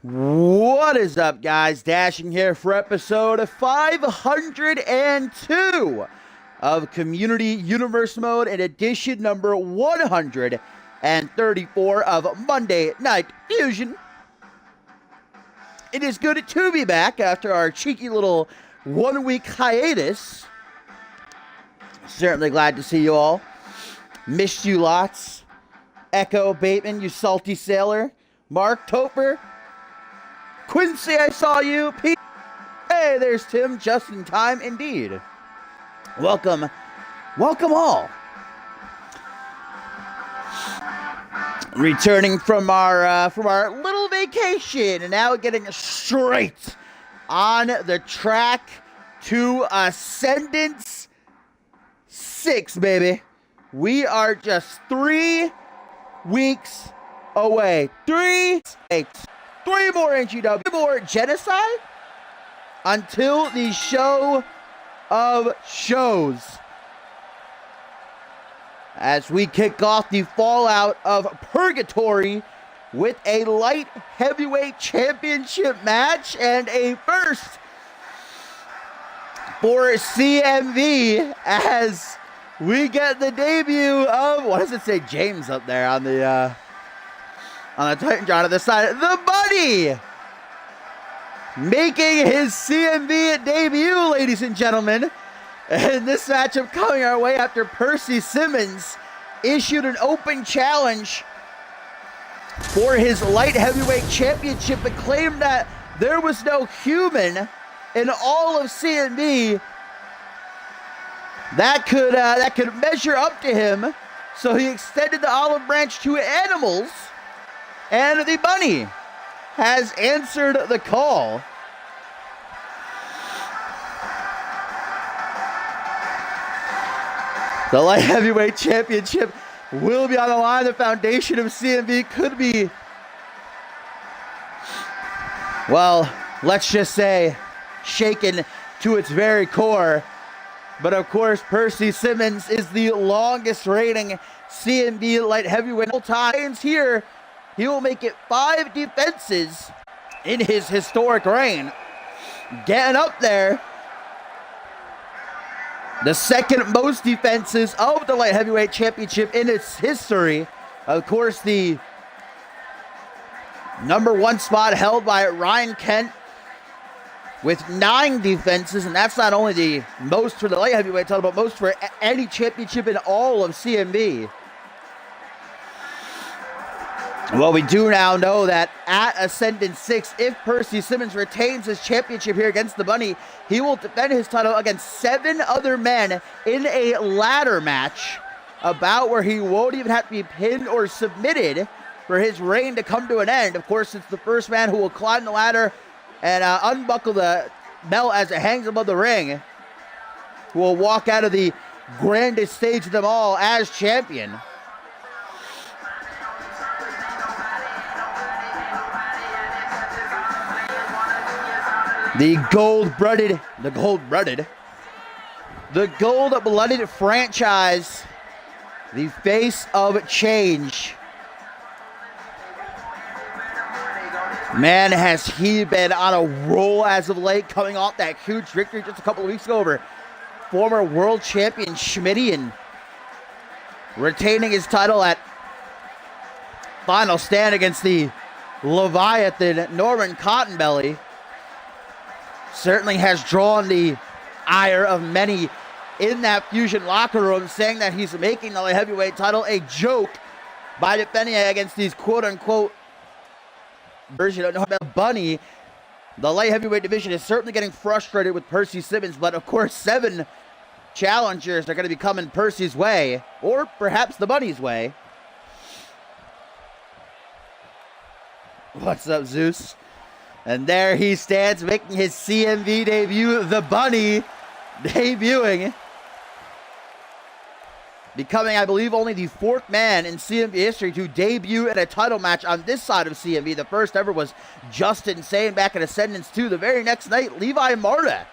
What is up, guys? Dashing here for episode 502 of Community Universe Mode and edition number 134 of Monday Night Fusion. It is good to be back after our cheeky little one-week hiatus. Certainly glad to see you all. Missed you lots. Echo Bateman, you salty sailor. Mark Topper. Quincy, I saw you. Pete. Hey, there's Tim, just in time indeed. Welcome all. Returning from our little vacation, and now getting straight on the track to Ascendance 6, baby. We are just 3 weeks away. 3 more NGW, more genocide until the show of shows. As we kick off the fallout of Purgatory with a light heavyweight championship match and a first for CMV as we get the debut of, what does it say, James up there on the Titantron on the side. The Bunny! Making his CMV debut, ladies and gentlemen. And this matchup coming our way after Percy Simmons issued an open challenge for his light heavyweight championship, but claimed that there was no human in all of CMV that could measure up to him. So he extended the olive branch to animals. And the Bunny has answered the call. The light heavyweight championship will be on the line. The foundation of CMV could be, well, let's just say, shaken to its very core. But of course, Percy Simmons is the longest reigning CMV light heavyweight all time. Here, he will make it 5 defenses in his historic reign. Getting up there. The second most defenses of the light heavyweight championship in its history. Of course, the #1 spot held by Ryan Kent with 9 defenses. And that's not only the most for the light heavyweight title, but most for any championship in all of CMV. Well, we do now know that at Ascendant 6, if Percy Simmons retains his championship here against the Bunny, he will defend his title against 7 other men in a ladder match, about where he won't even have to be pinned or submitted for his reign to come to an end. Of course, it's the first man who will climb the ladder and unbuckle the belt as it hangs above the ring, who will walk out of the grandest stage of them all as champion. The gold-blooded franchise, the face of change. Man, has he been on a roll as of late, coming off that huge victory just a couple of weeks ago over former world champion Schmitty, and retaining his title at Final Stand against the Leviathan Norman Cottonbelly. Certainly has drawn the ire of many in that Fusion locker room, saying that he's making the light heavyweight title a joke by defending it against these quote-unquote version of the Bunny. The light heavyweight division is certainly getting frustrated with Percy Simmons, but of course 7 challengers are going to be coming Percy's way, or perhaps the Bunny's way. What's up, Zeus? And there he stands, making his CMV debut, the Bunny, debuting. Becoming, I believe, only the 4th man in CMV history to debut in a title match on this side of CMV. The first ever was Justin Sane back in Ascendance 2. The very next night, Levi Marta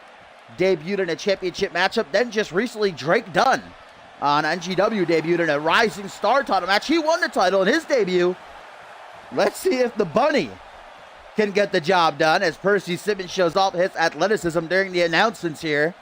debuted in a championship matchup. Then just recently, Drake Dunn on NGW debuted in a Rising Star title match. He won the title in his debut. Let's see if the Bunny can get the job done as Percy Simmons shows off his athleticism during the announcements here.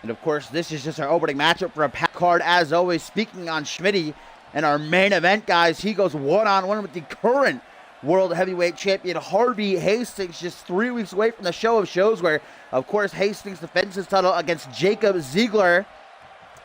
And of course, this is just our opening matchup for a pack card. As always, speaking on Schmitty and our main event, guys, he goes one-on-one with the current World Heavyweight Champion Harvey Hastings, just 3 weeks away from the show of shows where, of course, Hastings defends his title against Jacob Ziegler,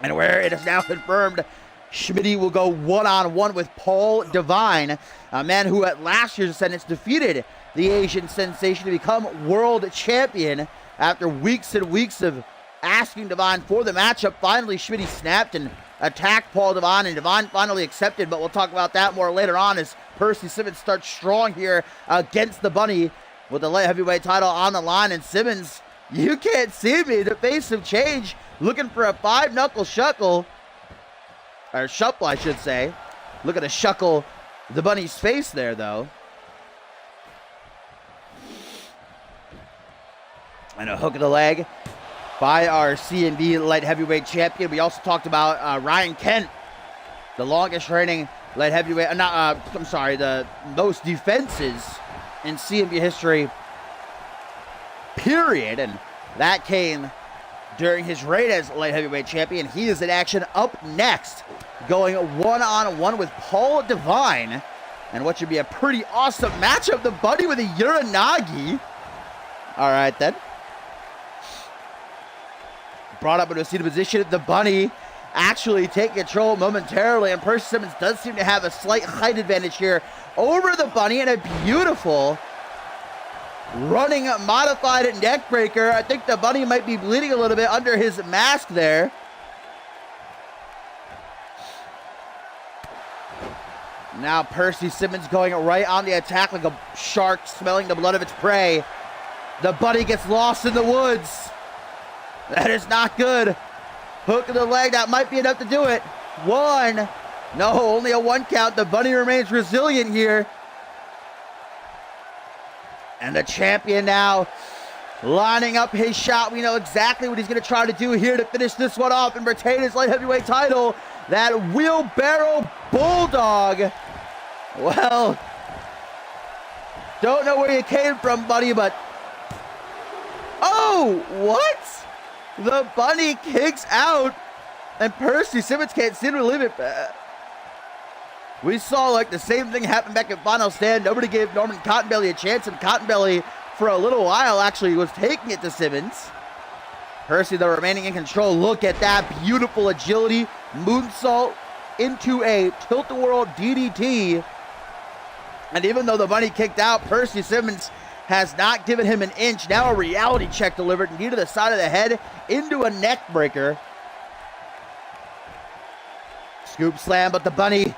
and where it is now confirmed Schmitty will go one-on-one with Paul Devine, a man who at last year's Ascendance defeated the Asian sensation to become world champion after weeks and weeks of asking Devine for the matchup. Finally, Schmitty snapped and attacked Paul Devine, and Devine finally accepted, but we'll talk about that more later on as Percy Simmons starts strong here against the Bunny with the light heavyweight title on the line. And Simmons, you can't see me, the face of change, looking for a 5-knuckle shuckle, or shuffle, I should say. Look at the shuckle the Bunny's face there, though. And a hook of the leg by our CMV light heavyweight champion. We also talked about Ryan Kent, the longest reigning light heavyweight, the most defenses in CMV history, period. And that came during his reign as light heavyweight champion. He is in action up next, going one-on-one with Paul Devine, and what should be a pretty awesome matchup. The Bunny with a Uranagi. All right, then. Brought up into a seated position. The Bunny actually take control momentarily, and Percy Simmons does seem to have a slight height advantage here over the Bunny, and a beautiful running modified neck breaker. I think the Bunny might be bleeding a little bit under his mask there. Now Percy Simmons going right on the attack like a shark smelling the blood of its prey. The Bunny gets lost in the woods. That is not good. Hook of the leg, that might be enough to do it. One. No, only a 1 count. The Bunny remains resilient here. And the champion now lining up his shot. We know exactly what he's going to try to do here to finish this one off and retain his light heavyweight title. That wheelbarrow bulldog. Well, don't know where you came from, buddy, but... Oh, what? The Bunny kicks out, and Percy Simmons can't seem to relieve it. We saw like the same thing happen back at Final Stand. Nobody gave Norman Cottonbelly a chance, and Cottonbelly for a little while actually was taking it to Simmons. Percy, though, remaining in control. Look at that beautiful agility. Moonsault into a tilt-a-whirl DDT. And even though the Bunny kicked out, Percy Simmons has not given him an inch. Now a reality check delivered, knee to the side of the head, into a neck breaker. Scoop slam, but the Bunny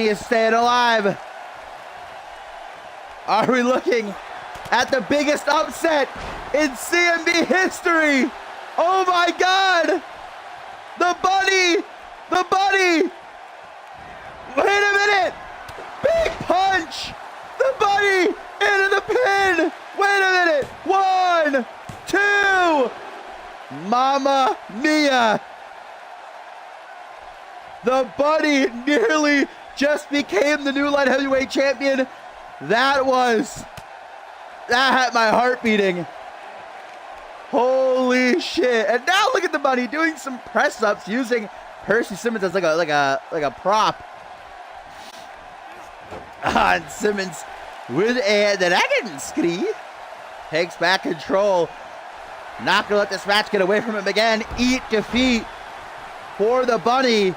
is staying alive. Are we looking at the biggest upset in CMV history? Oh my God! The Bunny! Wait a minute! Big punch! The Bunny into the pin! Wait a minute! 1, 2! Mamma mia! The Bunny nearly just became the new light heavyweight champion. That had my heart beating. Holy shit. And now look at the Bunny doing some press ups using Percy Simmons as like a prop. And Simmons with a dragon scree takes back control. Not gonna let this match get away from him again. Eat defeat for the Bunny.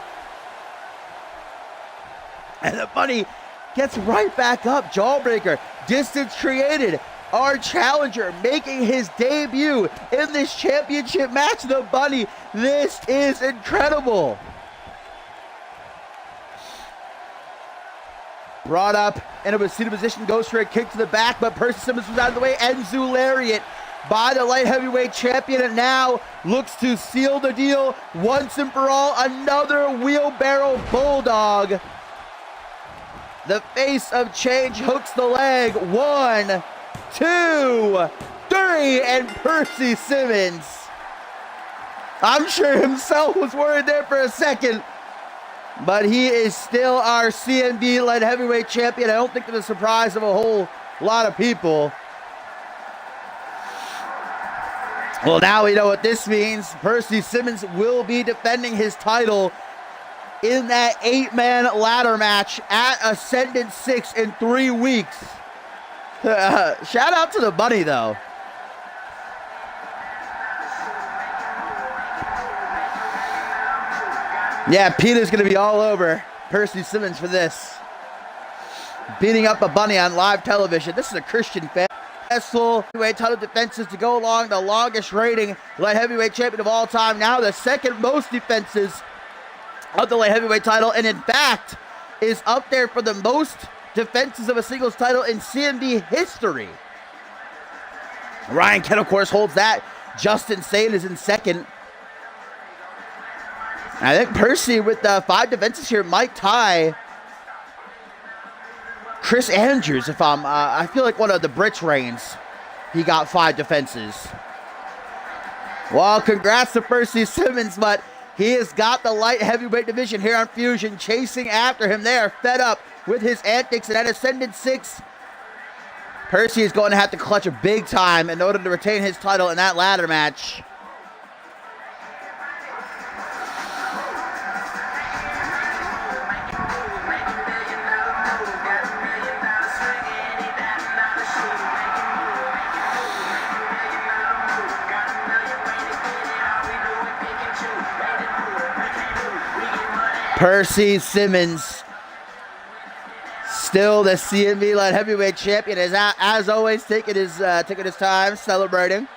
And the Bunny gets right back up. Jawbreaker, distance created. Our challenger making his debut in this championship match. The Bunny, this is incredible. Brought up in a seated position, goes for a kick to the back, but Percy Simmons was out of the way. Enzu lariat by the light heavyweight champion, and now looks to seal the deal once and for all. Another wheelbarrow bulldog. The face of change hooks the leg. 1, 2, 3, and Percy Simmons, I'm sure himself was worried there for a second. But he is still our CMV light heavyweight champion. I don't think to the surprise of a whole lot of people. Well, now we know what this means. Percy Simmons will be defending his title in that 8-man ladder match at Ascendant 6 in 3 weeks. Shout out to the bunny, though. Yeah, Peter's going to be all over Percy Simmons for this. Beating up a bunny on live television. This is a Christian fan. Successful heavyweight title defenses to go along the longest reigning light heavyweight champion of all time. Now the second most defenses of the light heavyweight title, and in fact is up there for the most defenses of a singles title in CMV history. Ryan Kent, of course, holds that. Justin Sane is in second. I think Percy with 5 defenses here might tie Chris Andrews. If I feel like one of the Brits reigns, he got 5 defenses. Well, congrats to Percy Simmons, but he has got the light heavyweight division here on Fusion chasing after him. They are fed up with his antics, and at Ascendant 6, Percy is going to have to clutch a big time in order to retain his title in that ladder match. Percy Simmons, still the CMV light heavyweight champion, is as always taking his time celebrating.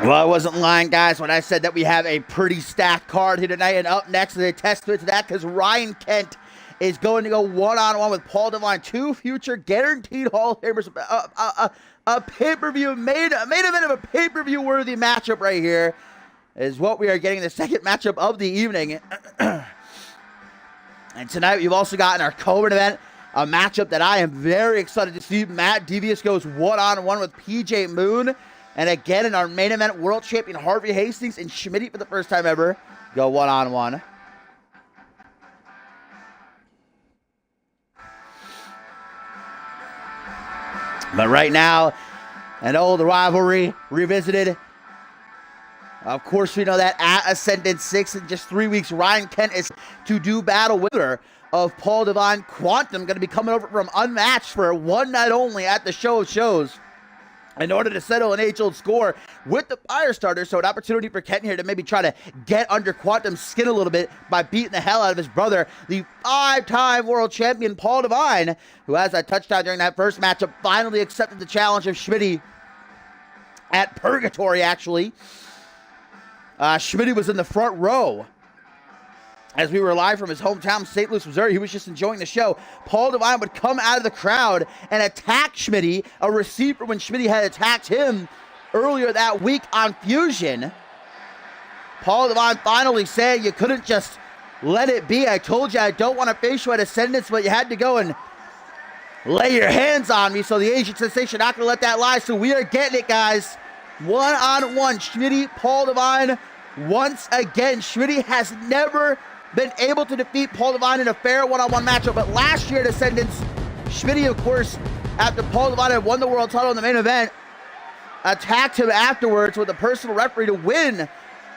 Well, I wasn't lying, guys, when I said that we have a pretty stacked card here tonight, and up next is a testament to that because Ryan Kent is going to go one-on-one with Paul Devine, 2 future guaranteed Hall of Famers. A pay-per-view, main event of a pay-per-view worthy matchup right here is what we are getting, the second matchup of the evening. And tonight we've also got in our co-main event a matchup that I am very excited to see. Matt Devious goes one-on-one with PJ Moon. And again, in our main event, world champion Harvey Hastings and Schmitty for the first time ever go one-on-one. But right now, an old rivalry revisited. Of course, we know that at Ascendant 6 in just 3 weeks, Ryan Kent is to do battle with her of Paul Devine. Quantum going to be coming over from Unmatched for one night only at the show of shows in order to settle an age-old score with the Firestarter. So an opportunity for Kent here to maybe try to get under Quantum's skin a little bit by beating the hell out of his brother, the 5-time world champion Paul Devine, who has that touchdown during that first matchup, finally accepted the challenge of Schmitty at Purgatory, actually. Schmitty was in the front row as we were live from his hometown, St. Louis, Missouri. He was just enjoying the show. Paul Devine would come out of the crowd and attack Schmitty, a receiver when Schmitty had attacked him earlier that week on Fusion. Paul Devine finally said, "You couldn't just let it be. I told you I don't want to face you at Ascendance, but you had to go and lay your hands on me." So the Asian sensation not going to let that lie. So we are getting it, guys. One-on-one, Schmitty, Paul Devine. Once again, Schmitty has never been able to defeat Paul Devine in a fair one-on-one matchup, but last year at Ascendance, Schmitty, of course, after Paul Devine had won the world title in the main event, attacked him afterwards with a personal referee to win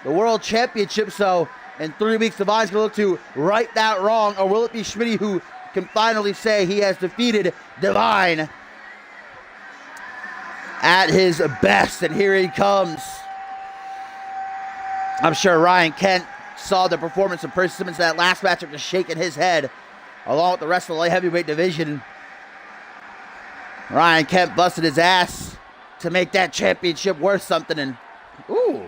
the world championship. So in 3 weeks, Devine's going to look to right that wrong, or will it be Schmitty who can finally say he has defeated Devine at his best? And here he comes. I'm sure Ryan Kent saw the performance of Percy Simmons in that last matchup, just shaking his head along with the rest of the light heavyweight division. Ryan Kent busted his ass to make that championship worth something. And ooh,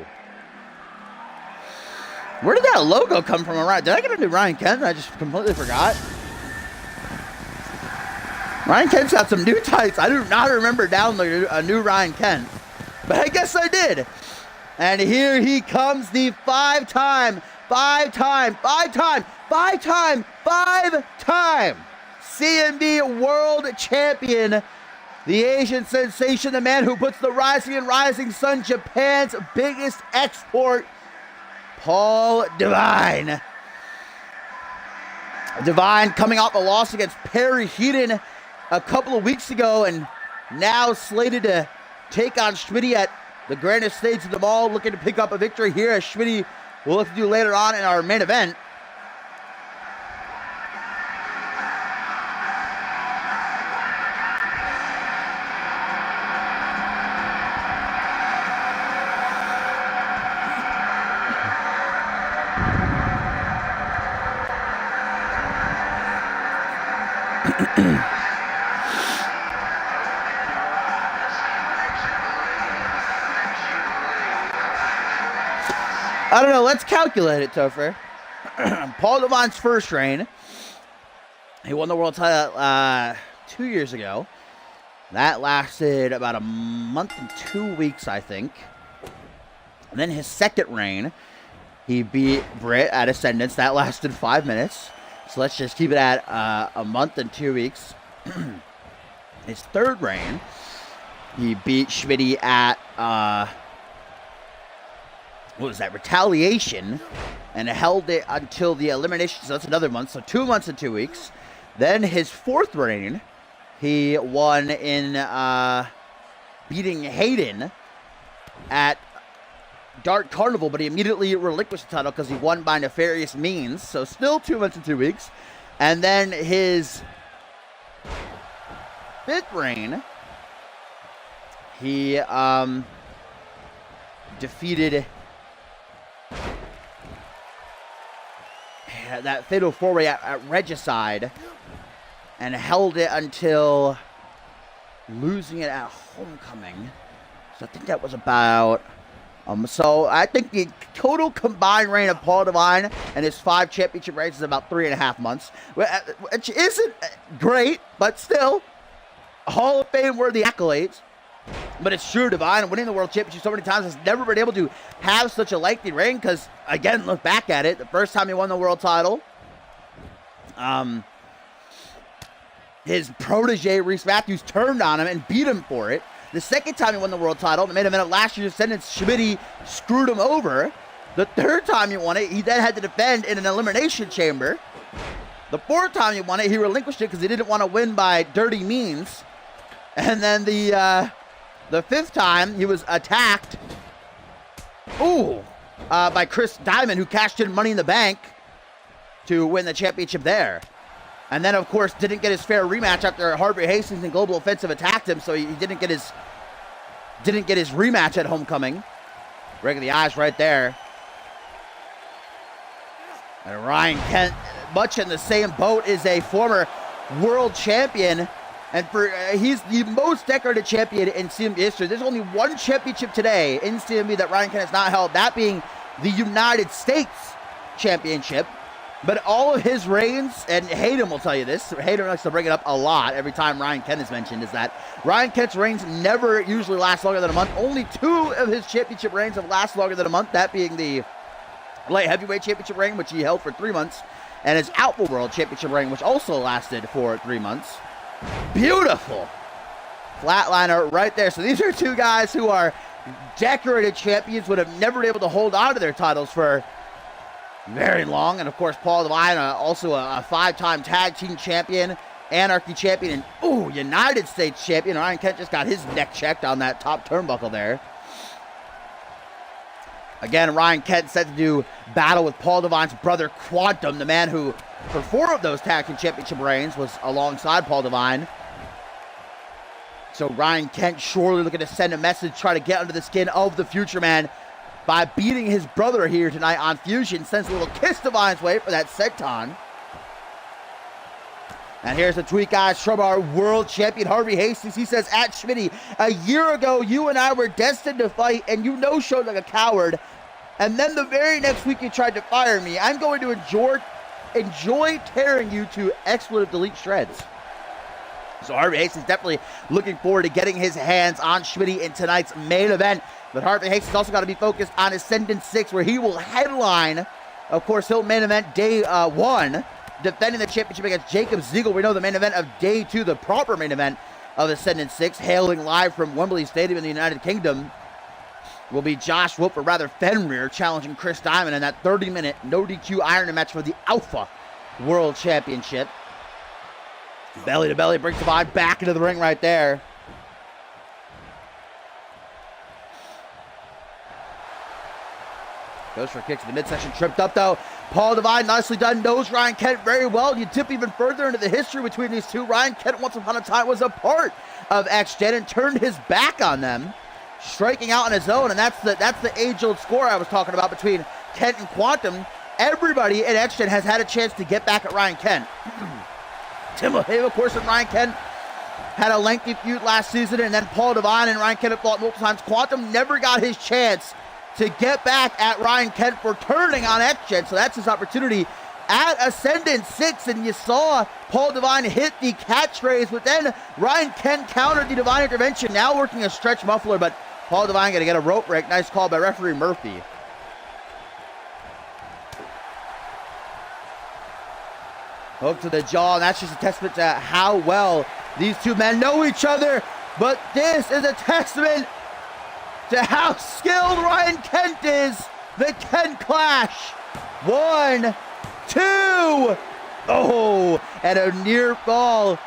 where did that logo come from? Did I get a new Ryan Kent? I just completely forgot. Ryan Kent's got some new tights. I do not remember downloading a new Ryan Kent, but I guess I did. And here he comes, the five-time CMV World Champion, the Asian sensation, the man who puts the rising and rising sun, Japan's biggest export, Paul Devine. Devine coming off a loss against Perry Heaton a couple of weeks ago, and now slated to take on Schmitty at the grandest stage of them all, looking to pick up a victory here, as Schmitty will look to do later on in our main event. I don't know, let's calculate it, Topher. Paul Devine's first reign, he won the world title 2 years ago. That lasted about a month and 2 weeks, I think. And then his second reign, he beat Britt at Ascendance. That lasted 5 minutes. So let's just keep it at a month and 2 weeks. His third reign, he beat Schmitty at, what was that, Retaliation, and held it until the elimination, so that's another month, so 2 months and 2 weeks. Then his fourth reign, he won in beating Hayden at Dark Carnival, but he immediately relinquished the title because he won by nefarious means, so still 2 months and 2 weeks. And then his fifth reign, he defeated that fatal four-way at Regicide and held it until losing it at Homecoming. So I think that was about so I think the total combined reign of Paul Devine and his 5 championship reigns is about 3.5 months, which isn't great, but still Hall of Fame worthy accolades. But it's true, Devine winning the world championship so many times has never been able to have such a lengthy reign, because, again, look back at it. The first time he won the world title, his protege, Reese Matthews, turned on him and beat him for it. The second time he won the world title, in the main event of last year's Ascendance, Schmitty screwed him over. The third time he won it, he then had to defend in an elimination chamber. The fourth time he won it, he relinquished it because he didn't want to win by dirty means. And then the fifth time, he was attacked by Chris Diamond, who cashed in Money in the Bank to win the championship there. And then, of course, didn't get his fair rematch after Harvey Hastings and Global Offensive attacked him, so he didn't get his rematch at Homecoming. Breaking the eyes right there. And Ryan Kent, much in the same boat, is a former world champion. And he's the most decorated champion in CMV history. There's only one championship today in CMV that Ryan Kent has not held, that being the United States Championship. But all of his reigns, and Hayden will tell you this, Hayden likes to bring it up a lot every time Ryan Kent is mentioned, is that Ryan Kent's reigns never usually last longer than a month. Only 2 of his championship reigns have lasted longer than a month, that being the light heavyweight championship reign, which he held for 3 months, and his Alpha World championship reign, which also lasted for 3 months. Beautiful flatliner right there. So these are 2 guys who are decorated champions, would have never been able to hold on to their titles for very long. And of course, Paul Devine, also a 5-time tag team champion, Anarchy champion, and United States champion. Ryan Kent just got his neck checked on that top turnbuckle there. Again, Ryan Kent set to do battle with Paul Devine's brother, Quantum, the man who, for 4 of those tag team championship reigns, was alongside Paul Devine. So Ryan Kent surely looking to send a message, try to get under the skin of the Future Man by beating his brother here tonight on Fusion. Sends a little kiss Devine's way for that senton. And here's a tweet, guys, from our world champion, Harvey Hastings. He says, at Schmitty, a year ago, you and I were destined to fight, and you no-showed like a coward. And then the very next week, you tried to fire me. I'm going to enjoy tearing you to expletive delete shreds. So Harvey Hastings definitely looking forward to getting his hands on Schmitty in tonight's main event. But Harvey Hastings also got to be focused on Ascendant 6, where he will headline. Of course, he'll main event day 1 defending the championship against Jacob Ziegler. We know the main event of day 2, the proper main event of Ascendant 6, hailing live from Wembley Stadium in the United Kingdom, will be Josh Wolf, or rather Fenrir, challenging Chris Diamond in that 30-minute no DQ Iron match for the Alpha World Championship. Belly to belly, brings Divine back into the ring right there. Goes for a kick to the midsection, tripped up though. Paul Divine, nicely done, knows Ryan Kent very well. You dip even further into the history between these two. Ryan Kent, once upon a time, was a part of X-Gen and turned his back on them, striking out on his own, and that's the age-old score I was talking about between Kent and Quantum. Everybody in X-Gen has had a chance to get back at Ryan Kent. Tim O'Have, of course, and Ryan Kent had a lengthy feud last season, and then Paul Divine and Ryan Kent have fought multiple times. Quantum never got his chance to get back at Ryan Kent for turning on X-Gen, so that's his opportunity at Ascendant 6, and you saw Paul Divine hit the catchphrase, but then Ryan Kent countered the Divine intervention, now working a stretch muffler, but Paul Divine going to get a rope break. Nice call by referee Murphy. Hook to the jaw, and that's just a testament to how well these two men know each other, but this is a testament to how skilled Ryan Kent is. The Kent Clash. 1, 2. Oh, and a near fall.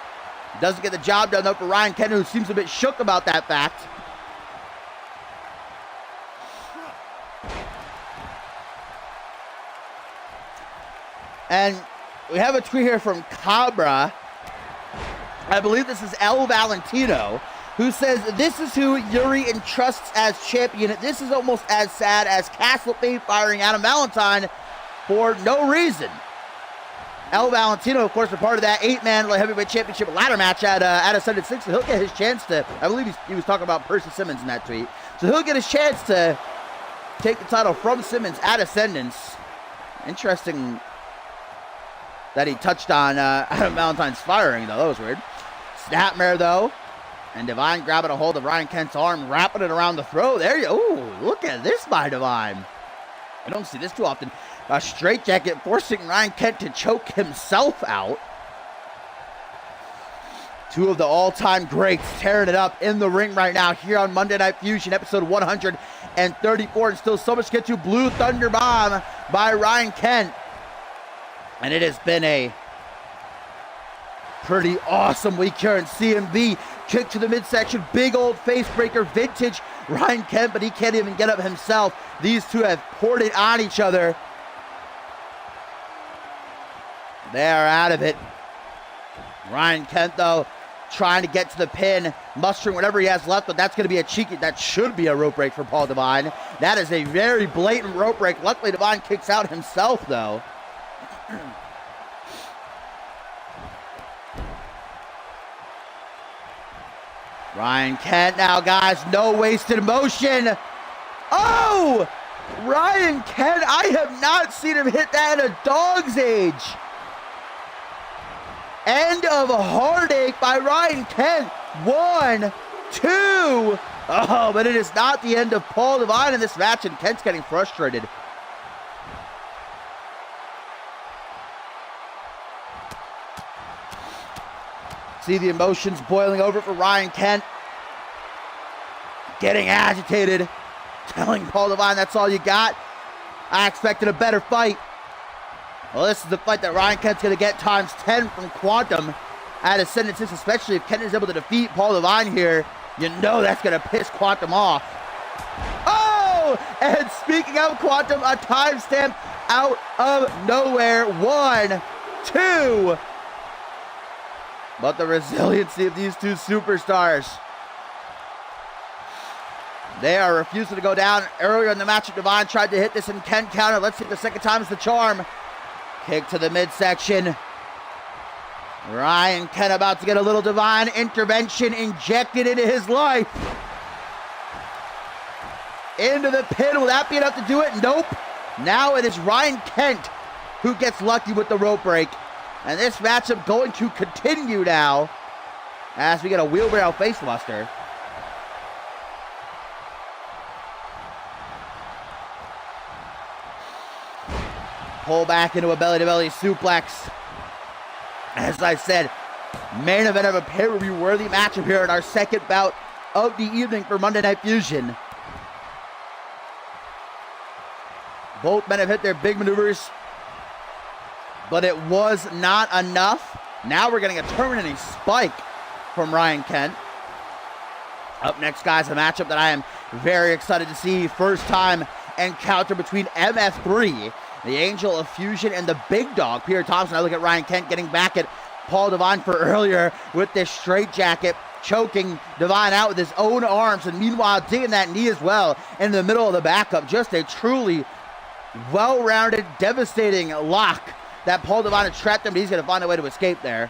Doesn't get the job done though for Ryan Kent, who seems a bit shook about that fact. And we have a tweet here from Cabra. I believe this is El Valentino, who says, this is who Yuri entrusts as champion. This is almost as sad as Castle Fate firing Adam Valentine for no reason. El Valentino, of course, a part of that 8-man heavyweight championship ladder match at Ascendant 6. So he'll get his chance to, I believe he was talking about Percy Simmons in that tweet. So he'll get his chance to take the title from Simmons at Ascendance. Interesting that he touched on Adam Valentine's firing, though. That was weird. Snapmare, though. And Divine grabbing a hold of Ryan Kent's arm, wrapping it around the throat. There you go. Ooh, look at this by Divine. I don't see this too often. A straitjacket forcing Ryan Kent to choke himself out. Two of the all-time greats tearing it up in the ring right now here on Monday Night Fusion, episode 134. And still so much to get to. Blue Thunder Bomb by Ryan Kent. And it has been a pretty awesome week here in CMV. Kick to the midsection, big old face breaker, vintage Ryan Kent, but he can't even get up himself. These two have poured it on each other. They are out of it. Ryan Kent, though, trying to get to the pin, mustering whatever he has left, but that's going to be a cheeky, that should be a rope break for Paul Divine. That is a very blatant rope break. Luckily, Divine kicks out himself, though. Ryan Kent now, guys, no wasted motion. Oh, Ryan Kent, I have not seen him hit that in a dog's age. End of a heartache by Ryan Kent. 1, 2. Oh, but it is not the end of Paul Divine in this match, and Kent's getting frustrated. See the emotions boiling over for Ryan Kent. Getting agitated. Telling Paul Divine that's all you got. I expected a better fight. Well, this is the fight that Ryan Kent's going to get times 10 from Quantum at Ascendant 6, especially if Kent is able to defeat Paul Divine here. You know that's going to piss Quantum off. Oh! And speaking of Quantum, a timestamp out of nowhere. 1, 2. But the resiliency of these two superstars. They are refusing to go down. Earlier in the match, Divine tried to hit this and Kent counter. Let's see if the second time is the charm. Kick to the midsection. Ryan Kent about to get a little Divine intervention injected into his life. Into the pin. Will that be enough to do it? Nope. Now it is Ryan Kent who gets lucky with the rope break. And this matchup going to continue now as we get a wheelbarrow facebuster. Pull back into a belly-to-belly suplex. As I said, main event of a pay-per-view worthy matchup here in our second bout of the evening for Monday Night Fusion. Both men have hit their big maneuvers, but it was not enough. Now we're getting a terminating spike from Ryan Kent. Up next, guys, a matchup that I am very excited to see. First time encounter between MF3, the Angel of Fusion, and the big dog, Peter Thompson. I look at Ryan Kent getting back at Paul Devine for earlier with this straitjacket, choking Devine out with his own arms, and meanwhile digging that knee as well in the middle of the backup. Just a truly well-rounded, devastating lock that Paul Devine had trapped him, but he's going to find a way to escape there.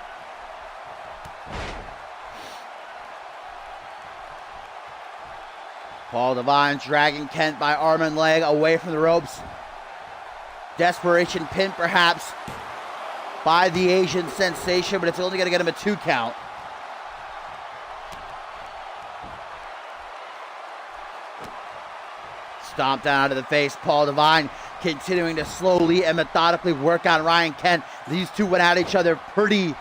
Paul Devine dragging Kent by arm and leg away from the ropes. Desperation pin, perhaps, by the Asian sensation, but it's only going to get him a 2 count. Stomped down out of the face. Paul Devine continuing to slowly and methodically work on Ryan Kent. These two went at each other pretty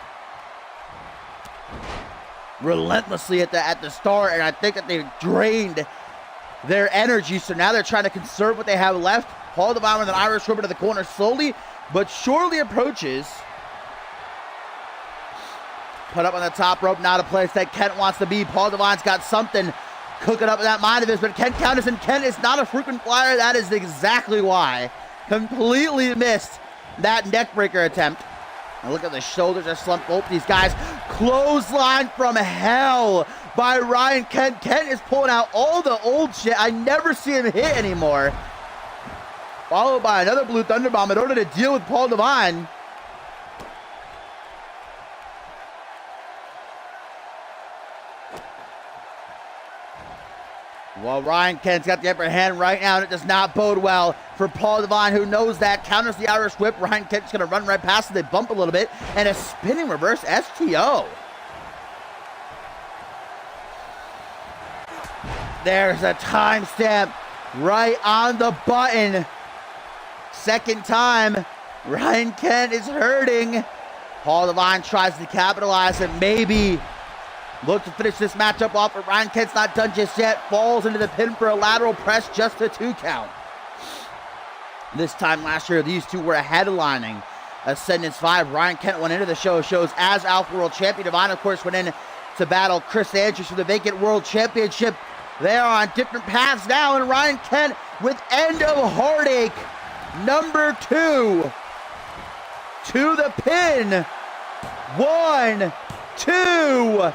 relentlessly at the start, and I think that they drained their energy, so now they're trying to conserve what they have left. Paul Devine with an Irish whip into the corner, slowly but surely approaches. Put up on the top rope, not a place that Kent wants to be. Paul Devine's got something cooking up in that mind of his, but Kent counters, and Kent is not a frequent flyer. That is exactly why. Completely missed that neck breaker attempt. And look at the shoulders are slumped. Both these guys. Clothesline from hell by Ryan Kent. Kent is pulling out all the old shit. I never see him hit anymore. Followed by another Blue Thunder Bomb in order to deal with Paul Devine. Well, Ryan Kent's got the upper hand right now, and it does not bode well for Paul Devine, who knows that. Counters the Irish whip. Ryan Kent's going to run right past it. They bump a little bit, and a spinning reverse STO. There's a timestamp right on the button. Second time, Ryan Kent is hurting. Paul Devine tries to capitalize and maybe look to finish this matchup off, but Ryan Kent's not done just yet. Falls into the pin for a lateral press, just a 2 count. This time last year, these two were headlining Ascendance 5. Ryan Kent went into the shows as Alpha World Champion. Devine, of course, went in to battle Chris Andrews for the vacant World Championship. They are on different paths now, and Ryan Kent with End of Heartache number 2 to the pin. 1, 2.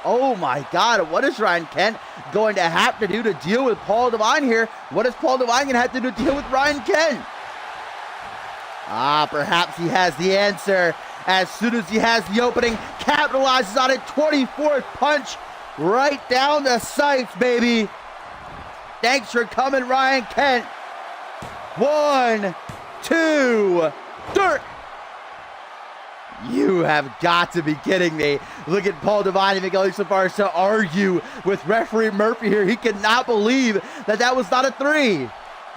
Oh my God, what is Ryan Kent going to have to do to deal with Paul Devine here? What is Paul Devine going to have to do to deal with Ryan Kent? Perhaps he has the answer. As soon as he has the opening, capitalizes on it. 24th punch right down the sights, baby. Thanks for coming, Ryan Kent. 1, 2, 3. You have got to be kidding me. Look at Paul Devine even going so far as to argue with referee Murphy here. He cannot believe that that was not a 3.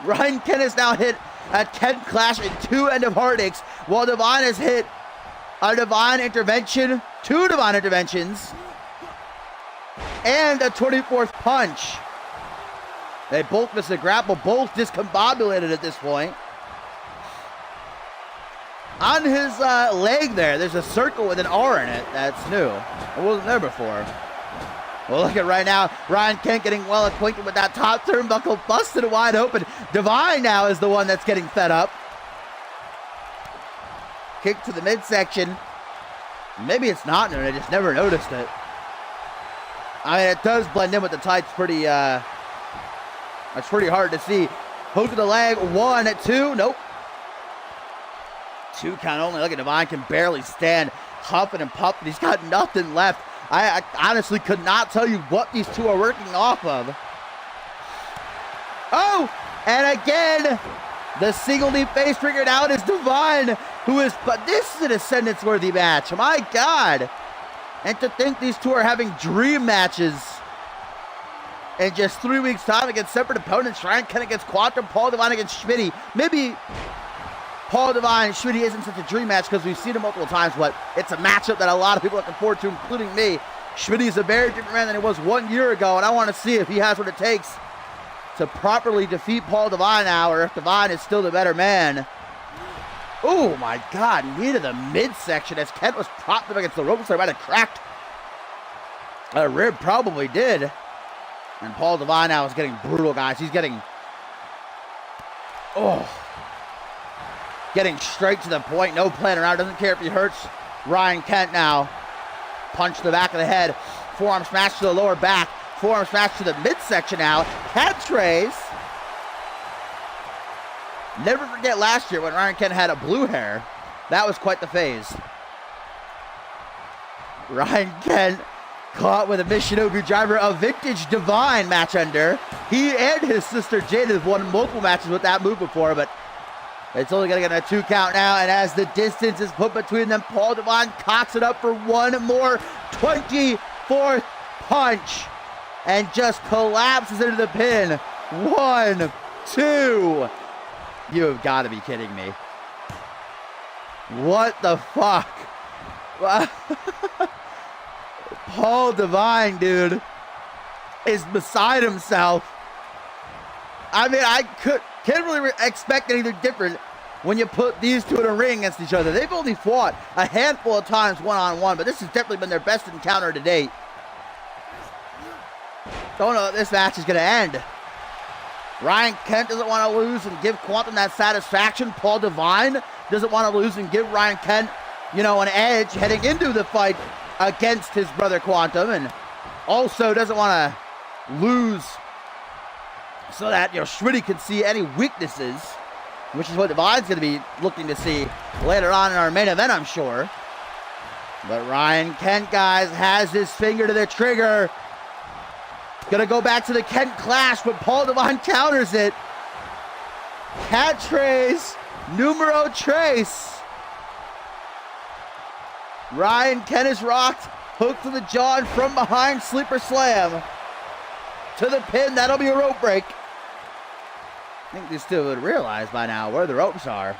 Ryan Kent has now hit a Kent clash in 2 End of Heartaches, while Devine has hit a Divine Intervention, 2 Divine Interventions, and a 24th punch. They both missed the grapple, both discombobulated at this point. On his leg there, there's a circle with an R in it. That's new. It wasn't there before. Well, look at right now. Ryan Kent getting well acquainted with that top turnbuckle, busted wide open. Devine now is the one that's getting fed up. Kick to the midsection. Maybe it's not new. I just never noticed it. I mean, it does blend in with the tights pretty, it's pretty hard to see. Hook to the leg. 1, 2. Nope. 2 count only. Look at Devine, can barely stand, huffing and puffing. He's got nothing left. I honestly could not tell you what these two are working off of. Oh, and again, the single knee face triggered out is Devine, who is, but this is an Ascendance worthy match. My God. And to think these two are having dream matches in just 3 weeks' time against separate opponents. Ryan Kent against Quantum, Paul Devine against Schmitty. Maybe Paul Devine, Schmitty isn't such a dream match because we've seen it multiple times, but it's a matchup that a lot of people are looking forward to, including me. Schmitty is a very different man than he was 1 year ago, and I want to see if he has what it takes to properly defeat Paul Devine now, or if Devine is still the better man. Oh my God, knee to the midsection as Kent was propped up against the ropes. There might have cracked a rib, probably did. And Paul Devine now is getting brutal, guys. He's getting, getting straight to the point, no playing around. Doesn't care if he hurts Ryan Kent now. Punch to the back of the head, forearm smash to the lower back, forearm smash to the midsection now. Catchphrase. Never forget last year when Ryan Kent had a blue hair. That was quite the phase. Ryan Kent caught with a Michinoku driver, a vintage Divine match ender. He and his sister Jade have won multiple matches with that move before, but it's only going to get a 2 count now. And as the distance is put between them, Paul Devine cocks it up for one more 24th punch and just collapses into the pin. 1, 2. You have got to be kidding me. What the fuck? Paul Devine, dude, is beside himself. I mean, I can't really expect anything different when you put these two in a ring against each other. They've only fought a handful of times one-on-one, but this has definitely been their best encounter to date. Don't know that this match is going to end. Ryan Kent doesn't want to lose and give Quantum that satisfaction. Paul Devine doesn't want to lose and give Ryan Kent, an edge heading into the fight against his brother Quantum, and also doesn't want to lose so that, Schmitty can see any weaknesses, which is what Devine's going to be looking to see later on in our main event, I'm sure. But Ryan Kent, guys, has his finger to the trigger. Gonna go back to the Kent clash, but Paul Devine counters it. Catchphrase, numero tres. Ryan Kent is rocked, hook to the jaw and from behind, sleeper slam. To the pin, that'll be a rope break. I think these two would realize by now where the ropes are.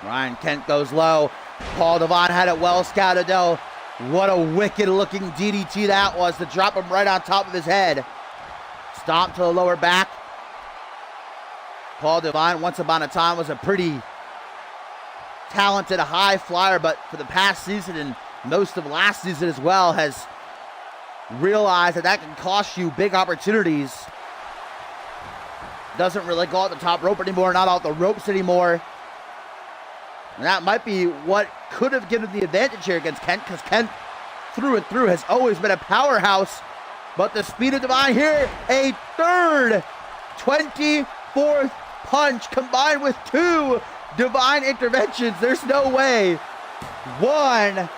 Ryan Kent goes low. Paul Devine had it well scouted though. What a wicked looking DDT that was to drop him right on top of his head. Stomp to the lower back. Paul Devine once upon a time was a pretty talented high flyer, but for the past season and most of last season as well has realized that can cost you big opportunities. Doesn't really go out the top rope anymore, not out the ropes anymore. And that might be what could have given the advantage here against Kent, because Kent, through and through, has always been a powerhouse. But the speed of Devine here, a third 24th punch combined with 2 Devine interventions. There's no way. 1,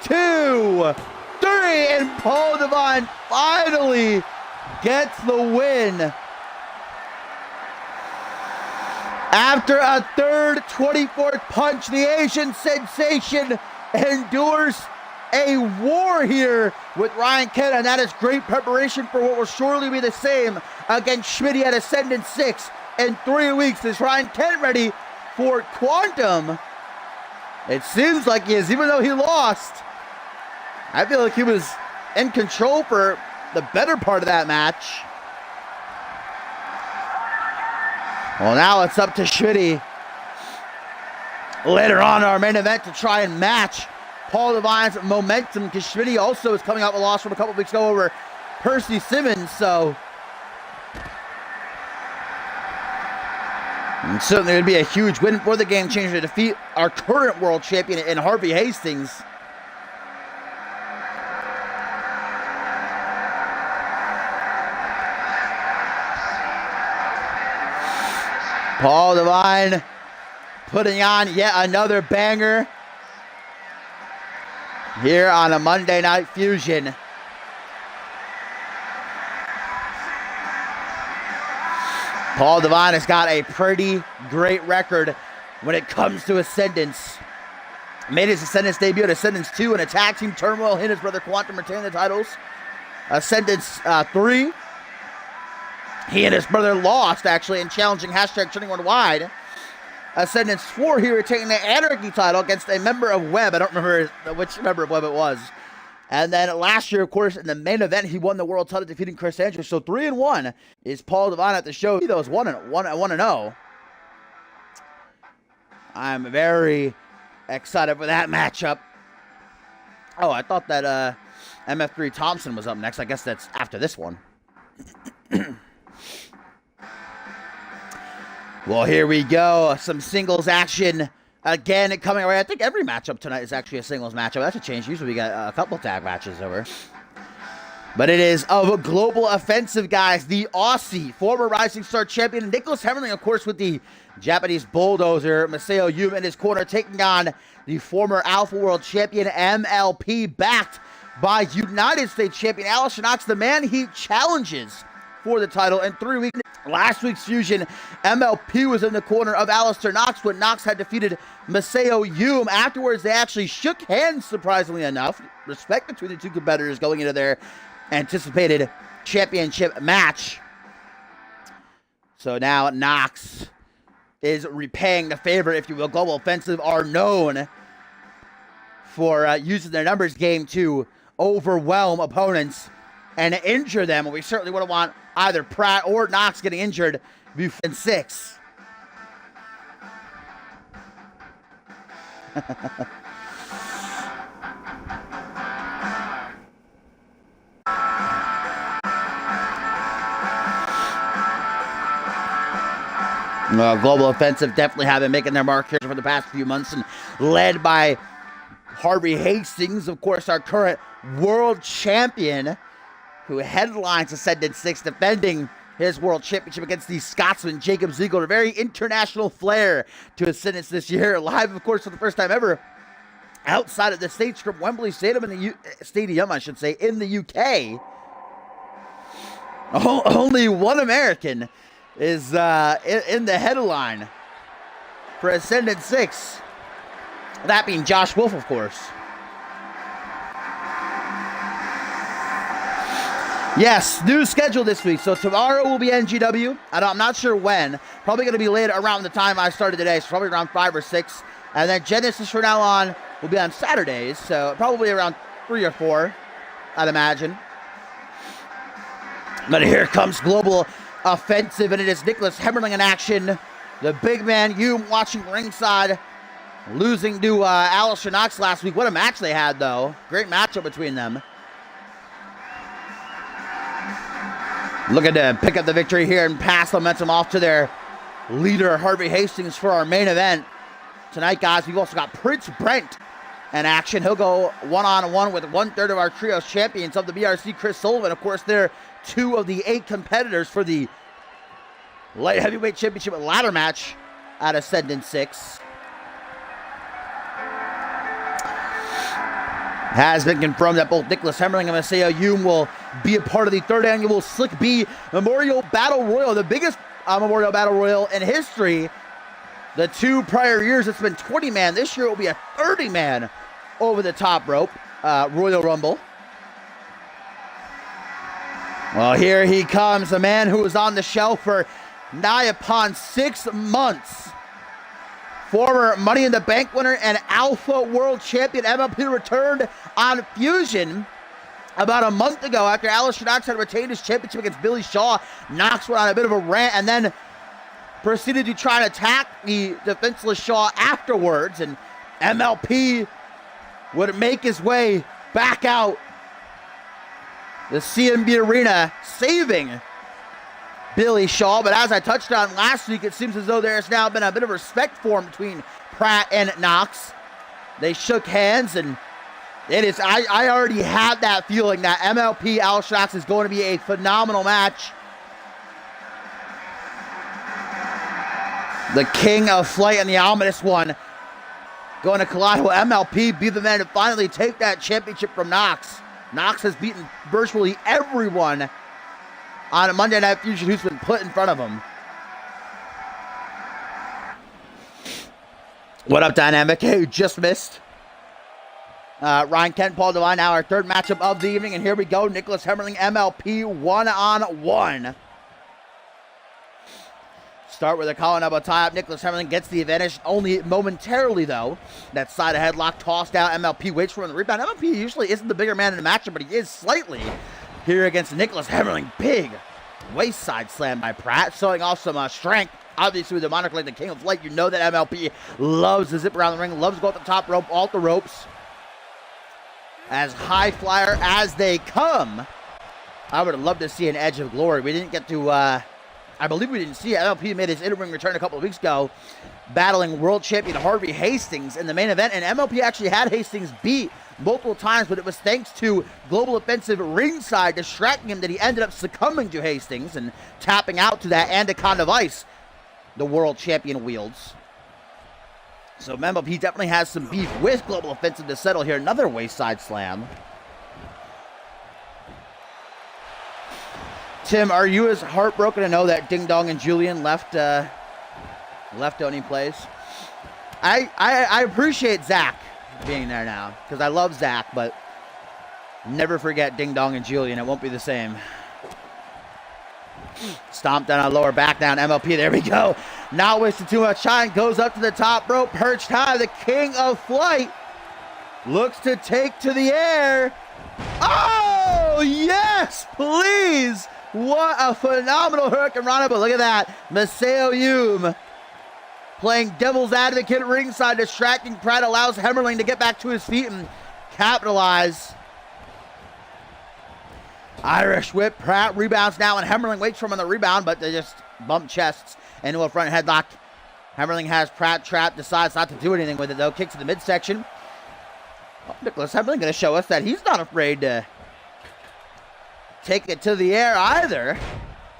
2, 3, and Paul Devine finally gets the win. After a third 24th punch, the Asian sensation endures a war here with Ryan Kent, and that is great preparation for what will surely be the same against Schmitty at Ascendant 6 in 3 weeks. Is Ryan Kent ready for Quantum? It seems like he is, even though he lost. I feel like he was in control for the better part of that match. Well, now it's up to Schmitty later on in our main event to try and match Paul Devine's momentum, because Schmitty also is coming out with a loss from a couple weeks ago over Percy Simmons, so and certainly it would be a huge win for the Game Changer to defeat our current world champion in Harvey Hastings. Paul Devine putting on yet another banger here on a Monday Night Fusion. Paul Devine has got a pretty great record when it comes to Ascendance. Made his Ascendance debut at Ascendance 2 in a tag team turmoil. He and his brother Quantum retained the titles. Ascendance 3. He and his brother lost, actually, in challenging hashtag trending worldwide. Ascendance 4 here taking the Anarchy title against a member of Web. I don't remember which member of Web it was. And then last year, of course, in the main event, he won the world title, defeating Chris Andrews. So 3-1 is Paul Devine at the show. He was 1-0. I'm very excited for that matchup. Oh, I thought that MF3 Thompson was up next. I guess that's after this one. Well, here we go. Some singles action again coming away. I think every matchup tonight is actually a singles matchup. That's a change. Usually we got a couple tag matches over. But it is of Global Offensive, guys. The Aussie, former Rising Star champion, Nicholas Hemmerling, of course, with the Japanese bulldozer, Masao Yuma in his corner, taking on the former Alpha World champion, MLP, backed by United States champion Alistair Knox, the man he challenges for the title in 3 weeks. Last week's fusion, MLP was in the corner of Alistair Knox when Knox had defeated Masao Yuma. Afterwards, they actually shook hands, surprisingly enough. Respect between the two competitors going into their anticipated championship match. So now Knox is repaying the favor, if you will. Global Offensive are known for using their numbers game to overwhelm opponents and injure them. And we certainly wouldn't want either Pratt or Knox getting injured before 6. Global Offensive definitely have been making their mark here for the past few months, and led by Harvey Hastings, of course, our current world champion, who headlines Ascendant 6, defending his world championship against the Scotsman Jacob Ziegler. A very international flair to Ascendance this year. Live, of course, for the first time ever outside of the States from Wembley Stadium in the in the UK. Only one American is in the headline for Ascendant 6. That being Josh Wolf, of course. Yes, new schedule this week. So tomorrow will be NGW. I'm not sure when. Probably going to be late around the time I started today, so probably around 5 or 6. And then Genesis from now on will be on Saturdays, so probably around 3 or 4, I'd imagine. But here comes Global Offensive, and it is Nicholas Hemmerling in action. The big man, you watching ringside, losing to Alistair Knox last week. What a match they had, though. Great matchup between them. Looking to pick up the victory here and pass momentum off to their leader, Harvey Hastings, for our main event. Tonight, guys, we've also got Prince Brent in action. He'll go one-on-one with 1/3 of our trios champions of the BRC, Chris Sullivan. Of course, they're 2 of the 8 competitors for the light heavyweight championship ladder match at Ascendant 6. Has been confirmed that both Nicholas Hemmerling and Masao Yuma will be a part of the 3rd annual Slick B Memorial Battle Royal, the biggest Memorial Battle Royal in history. The 2 prior years, it's been 20-man. This year, it will be a 30-man over the top rope Royal Rumble. Well, here he comes, a man who was on the shelf for nigh upon 6 months. Former Money in the Bank winner and Alpha World Champion MLP returned on Fusion about a month ago after Alistair Knox had retained his championship against Billy Shaw. Knox went on a bit of a rant and then proceeded to try and attack the defenseless Shaw afterwards, and MLP would make his way back out the CMV arena, saving Billy Shaw. But as I touched on last week, it seems as though there's now been a bit of respect formed between Pratt and Knox. They shook hands, and it is, I already had that feeling that MLP Alistair Knox is going to be a phenomenal match. The King of Flight and the Ominous One going to collide with MLP, be the man to finally take that championship from Knox. Knox has beaten virtually everyone on a Monday Night Fusion who's been put in front of him. What up, Dynamic? Hey, you just missed. Ryan Kent, Paul Devine, now our 3rd matchup of the evening, and here we go. Nicholas Hemmerling, MLP, 1-on-1. Start with a collar elbow tie-up. Nicholas Hemmerling gets the advantage only momentarily, though. That side of headlock tossed out. MLP waits for him to rebound. MLP usually isn't the bigger man in the matchup, but he is slightly here against Nicholas Hemmerling. Big waist side slam by Pratt, showing off some strength. Obviously, with the moniker like the King of Flight, you know that MLP loves to zip around the ring, loves to go up the top rope, off the ropes. As high flyer as they come. I would have loved to see an Edge of Glory. We didn't get to, I believe we didn't see it. MLP made his in-ring return a couple of weeks ago, battling world champion Harvey Hastings in the main event. And MLP actually had Hastings beat multiple times, but it was thanks to Global Offensive ringside distracting him that he ended up succumbing to Hastings and tapping out to that Anaconda Vice the world champion wields. So MLP definitely has some beef with Global Offensive to settle here. Another wayside slam. Tim, are you as heartbroken to know that Ding Dong and Julian left owning plays? I appreciate Zach being there now, because I love Zach, but never forget Ding Dong and Julian. It won't be the same. Stomped down on lower back down. MLP, there we go. Not wasting too much time. Goes up to the top rope. Perched high. The King of Flight looks to take to the air. Oh, yes, please. What a phenomenal Hurricane Rana. But look at that. Maseo Hume playing devil's advocate ringside, distracting Pratt, allows Hemmerling to get back to his feet and capitalize. Irish whip. Pratt rebounds now, and Hemmerling waits for him on the rebound, but they just bump chests into a front headlock. Hemmerling has Pratt trapped, decides not to do anything with it, though. Kicks to the midsection. Oh, Nicholas Hemmerling going to show us that he's not afraid to take it to the air either.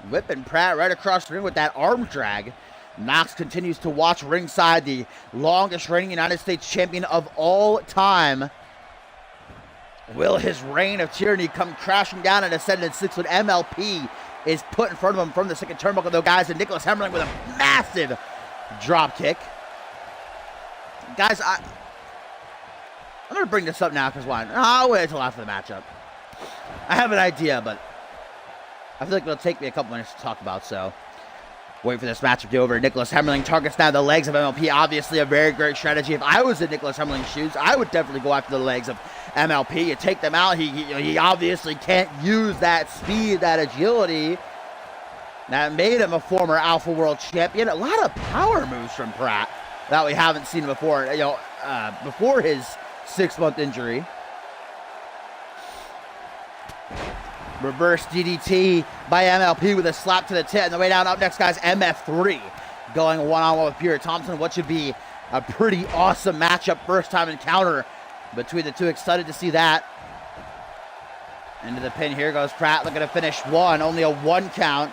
Whipping Pratt right across the ring with that arm drag. Knox continues to watch ringside, the longest reigning United States champion of all time. Will his reign of tyranny come crashing down in Ascendant 6 when MLP is put in front of him from the second turnbuckle, though, guys, and Nicholas Hemmerling with a massive drop kick. Guys, I'm going to bring this up now because why? I'll wait until after the matchup. I have an idea, but I feel like it'll take me a couple minutes to talk about, so wait for this matchup to be over. Nicholas Hemmerling targets now the legs of MLP. Obviously a very great strategy. If I was in Nicholas Hemmerling's shoes, I would definitely go after the legs of MLP. You take them out. He obviously can't use that speed, that agility that made him a former Alpha World Champion. A lot of power moves from Pratt that we haven't seen before, before his 6-month injury. Reverse DDT by MLP with a slap to the tit. And the way down, up next, guys, MF3 going one-on-one with Pierre Thompson. What should be a pretty awesome matchup. First time encounter between the two. Excited to see that. Into the pin. Here goes Pratt looking to finish one. Only a 1 count.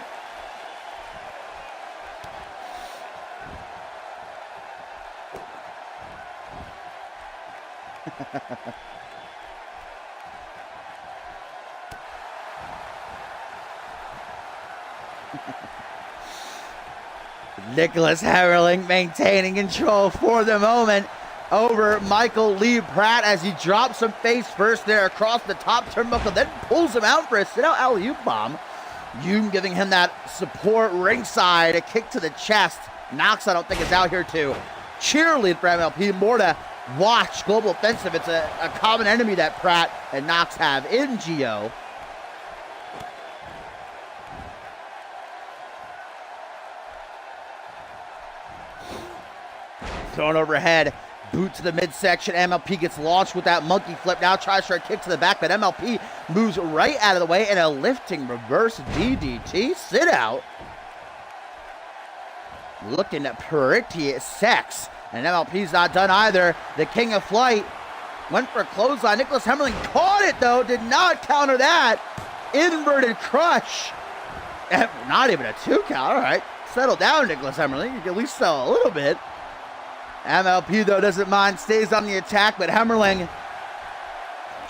Nicholas Hemmerling maintaining control for the moment over Michael Lee Pratt as he drops him face first there across the top turnbuckle, then pulls him out for a sit-out alley-oop bomb. Hume giving him that support ringside, a kick to the chest. Knox, I don't think, is out here to cheerlead for MLP, more to watch. Global Offensive, it's a common enemy that Pratt and Knox have in Geo. Thrown overhead, boot to the midsection. MLP gets launched with that monkey flip. Now tries for a kick to the back, but MLP moves right out of the way and a lifting reverse DDT. Sit out. Looking at pretty sex. And MLP's not done either. The King of Flight went for a clothesline. Nicholas Hemmerling caught it, though. Did not counter that. Inverted crush. And not even a 2 count. All right. Settle down, Nicholas Hemmerling. You can at least sell a little bit. MLP, though, doesn't mind, stays on the attack, but Hemmerling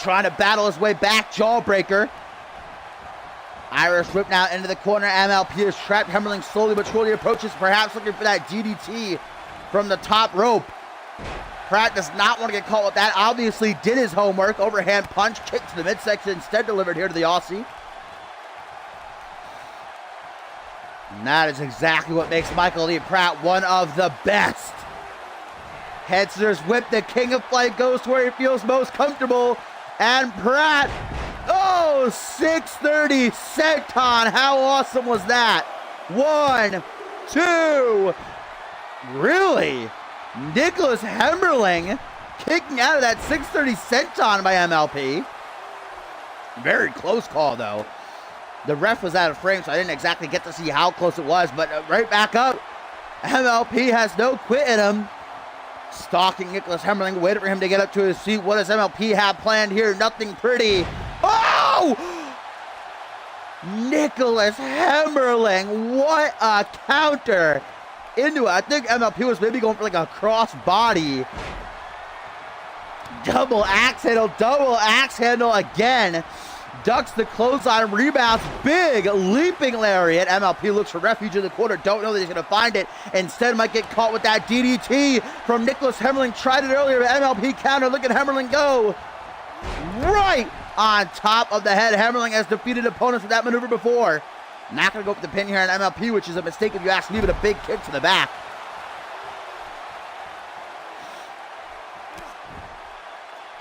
trying to battle his way back. Jawbreaker. Irish whip now into the corner. MLP is trapped. Hemmerling slowly but surely approaches, perhaps looking for that DDT from the top rope. Pratt does not want to get caught with that. Obviously did his homework. Overhand punch, kick to the midsection, instead delivered here to the Aussie. And that is exactly what makes Michael Lee Pratt one of the best. Hetzner's whip, the king of flight, goes to where he feels most comfortable. And Pratt, oh, 630 senton. How awesome was that? 1, 2, really? Nicholas Hemmerling kicking out of that 630 senton by MLP. Very close call, though. The ref was out of frame, so I didn't exactly get to see how close it was, but right back up. MLP has no quit in him. Stalking Nicholas Hemmerling, waiting for him to get up to his feet. What does MLP have planned here? Nothing pretty. Oh! Nicholas Hemmerling, what a counter into it. I think MLP was maybe going for like a cross body. Double axe handle again. Ducks the clothesline, rebounds, big leaping lariat. MLP looks for refuge in the corner, don't know that he's going to find it. Instead might get caught with that DDT from Nicholas Hemmerling. Tried it earlier, but MLP counter. Look at Hemmerling go. Right on top of the head. Hemmerling has defeated opponents with that maneuver before. Not going to go for the pin here on MLP, which is a mistake if you ask me, but a big kick to the back.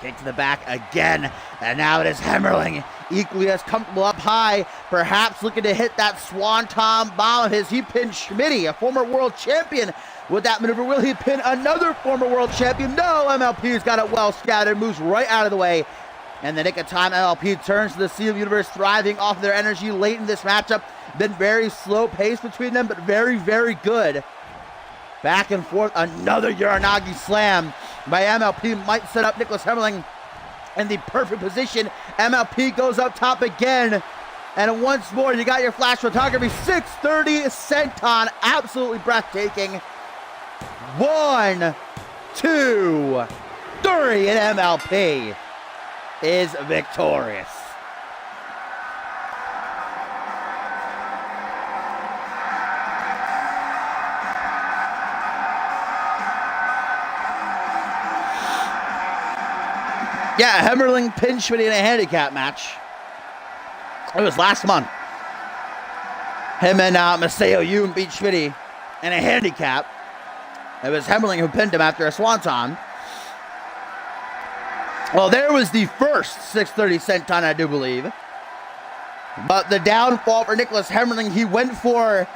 Kick to the back again, and now it is Hemmerling, equally as comfortable up high, perhaps looking to hit that swanton bomb of his. He pinned Schmitty, a former world champion, with that maneuver. Will he pin another former world champion? No, MLP's got it well scattered, moves right out of the way. In the nick of time, MLP turns to the CMV Universe, thriving off of their energy late in this matchup. Been very slow pace between them, but very, very good. Back and forth, another Uranagi slam by MLP might set up Nicholas Hemmerling in the perfect position. MLP goes up top again. And once more, you got your flash photography. 630 senton, absolutely breathtaking. 1, 2, 3, and MLP is victorious. Yeah, Hemmerling pinned Schmitty in a handicap match. It was last month. Him and Masao Yoon beat Schmitty in a handicap. It was Hemmerling who pinned him after a swanton. Well, there was the first 630 senton, I do believe. But the downfall for Nicholas Hemmerling, he went for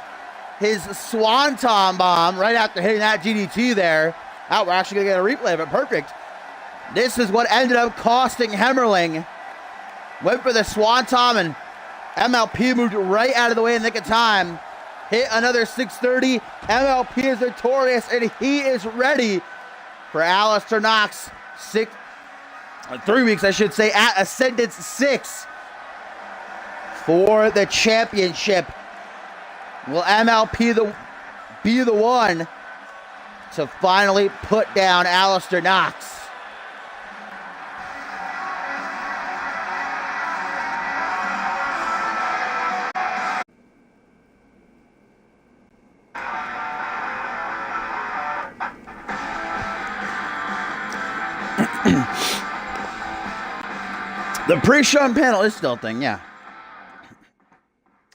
his swanton bomb right after hitting that DDT there. Oh, we're actually going to get a replay of it. Perfect. This is what ended up costing Hemmerling. Went for the swanton, and MLP moved right out of the way in the nick of time. Hit another 630. MLP is victorious, and he is ready for Alistair Knox. 3 weeks, I should say, at Ascendance 6 for the championship. Will MLP be the one to finally put down Alistair Knox? The pre-show panel is still a thing, yeah.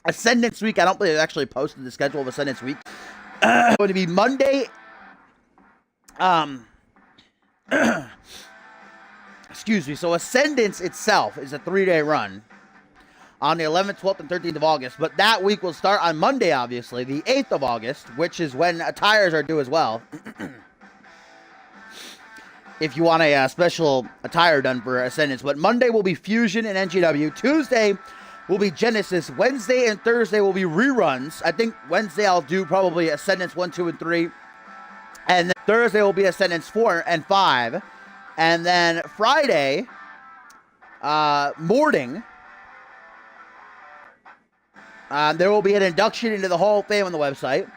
Ascendance Week, I don't believe they actually posted the schedule of Ascendance Week. It's going to be Monday. Excuse me. So Ascendance itself is a 3-day run on the 11th, 12th, and 13th of August. But that week will start on Monday, obviously, the 8th of August, which is when attires are due as well. If you want a special attire done for Ascendance. But Monday will be Fusion and NGW. Tuesday will be Genesis. Wednesday and Thursday will be reruns. I think Wednesday I'll do probably Ascendance 1, 2, and 3. And then Thursday will be Ascendance 4 and 5. And then Friday morning, there will be an induction into the Hall of Fame on the website.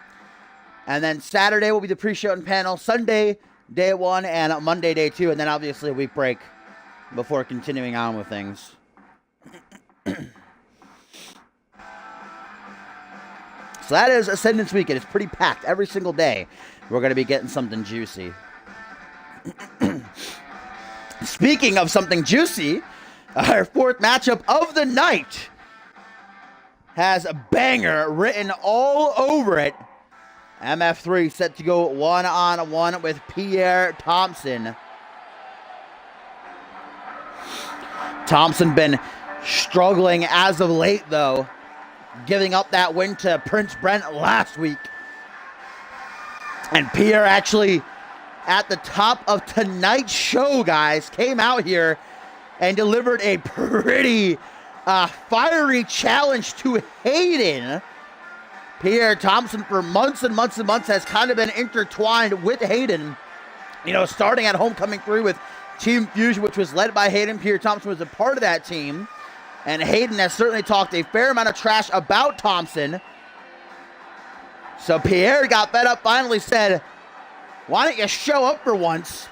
And then Saturday will be the pre-show and panel. Sunday, day 1, and Monday, day 2, and then obviously a week break before continuing on with things. So that is Ascendance Weekend. It's pretty packed every single day. We're going to be getting something juicy. Speaking of something juicy, our fourth matchup of the night has a banger written all over it. MF3 set to go one-on-one with Pierre Thompson. Thompson been struggling as of late, though, giving up that win to Prince Brent last week. And Pierre actually, at the top of tonight's show, guys, came out here and delivered a pretty fiery challenge to Hayden. Pierre Thompson, for months and months and months, has kind of been intertwined with Hayden. You know, starting at Homecoming 3 with Team Fusion, which was led by Hayden. Pierre Thompson was a part of that team. And Hayden has certainly talked a fair amount of trash about Thompson. So Pierre got fed up, finally said, why don't you show up for once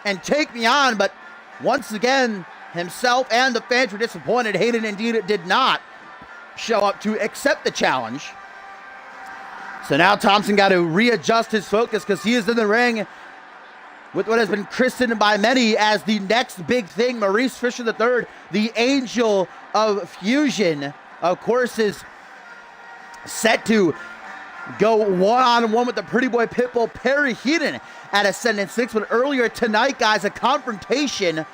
and take me on? But once again, himself and the fans were disappointed. Hayden indeed did not show up to accept the challenge. So now Thompson got to readjust his focus because he is in the ring with what has been christened by many as the next big thing. Maurice Fisher III, the Angel of Fusion, of course, is set to go one-on-one with the pretty boy Pitbull Perry Heaton at Ascendant 6. But earlier tonight, guys, a confrontation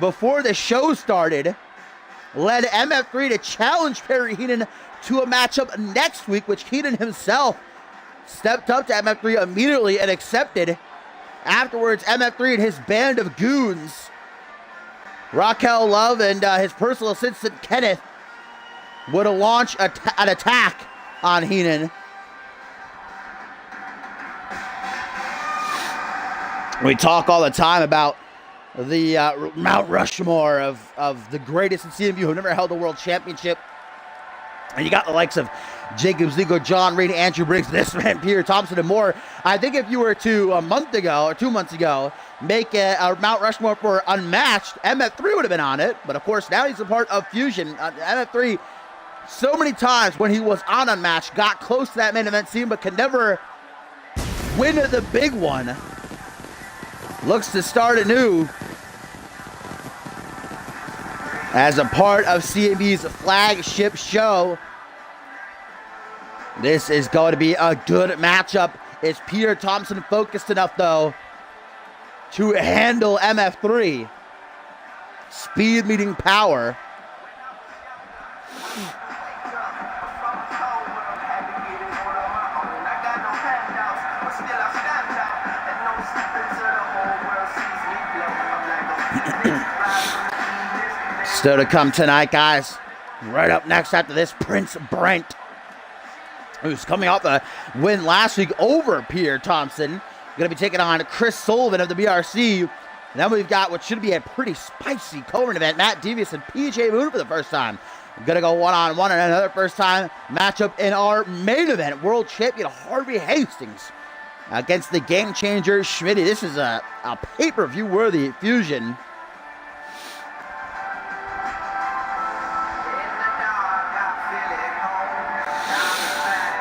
before the show started led MF3 to challenge Perry Heaton to a matchup next week, which Heaton himself stepped up to MF3 immediately and accepted. Afterwards, MF3 and his band of goons, Raquel Love and his personal assistant Kenneth, would launch an attack on Heenan. We talk all the time about the Mount Rushmore of the greatest in CMV who never held a world championship. And you got the likes of Jacob Ziegler, John Reed, Andrew Briggs, this man, Pierre Thompson, and more. I think if you were to, a month ago or 2 months ago, make a Mount Rushmore for Unmatched, MF3 would have been on it. But of course, now he's a part of Fusion. MF3, so many times when he was on Unmatched, got close to that main event scene, but could never win the big one. Looks to start anew as a part of CMV's flagship show. This is going to be a good matchup. Is Pierre Thompson focused enough, though, to handle MF3? Speed meeting power. Still to come tonight, guys. Right up next after this, Prince Brent, who's coming off a win last week over Pierre Thompson. Going to be taking on Chris Sullivan of the BRC. And then we've got what should be a pretty spicy co-main event. Matt Devious and PJ Moon for the first time. Going to go one-on-one and another first-time matchup in our main event. World champion Harvey Hastings against the game changer Schmitty. This is a pay-per-view worthy fusion.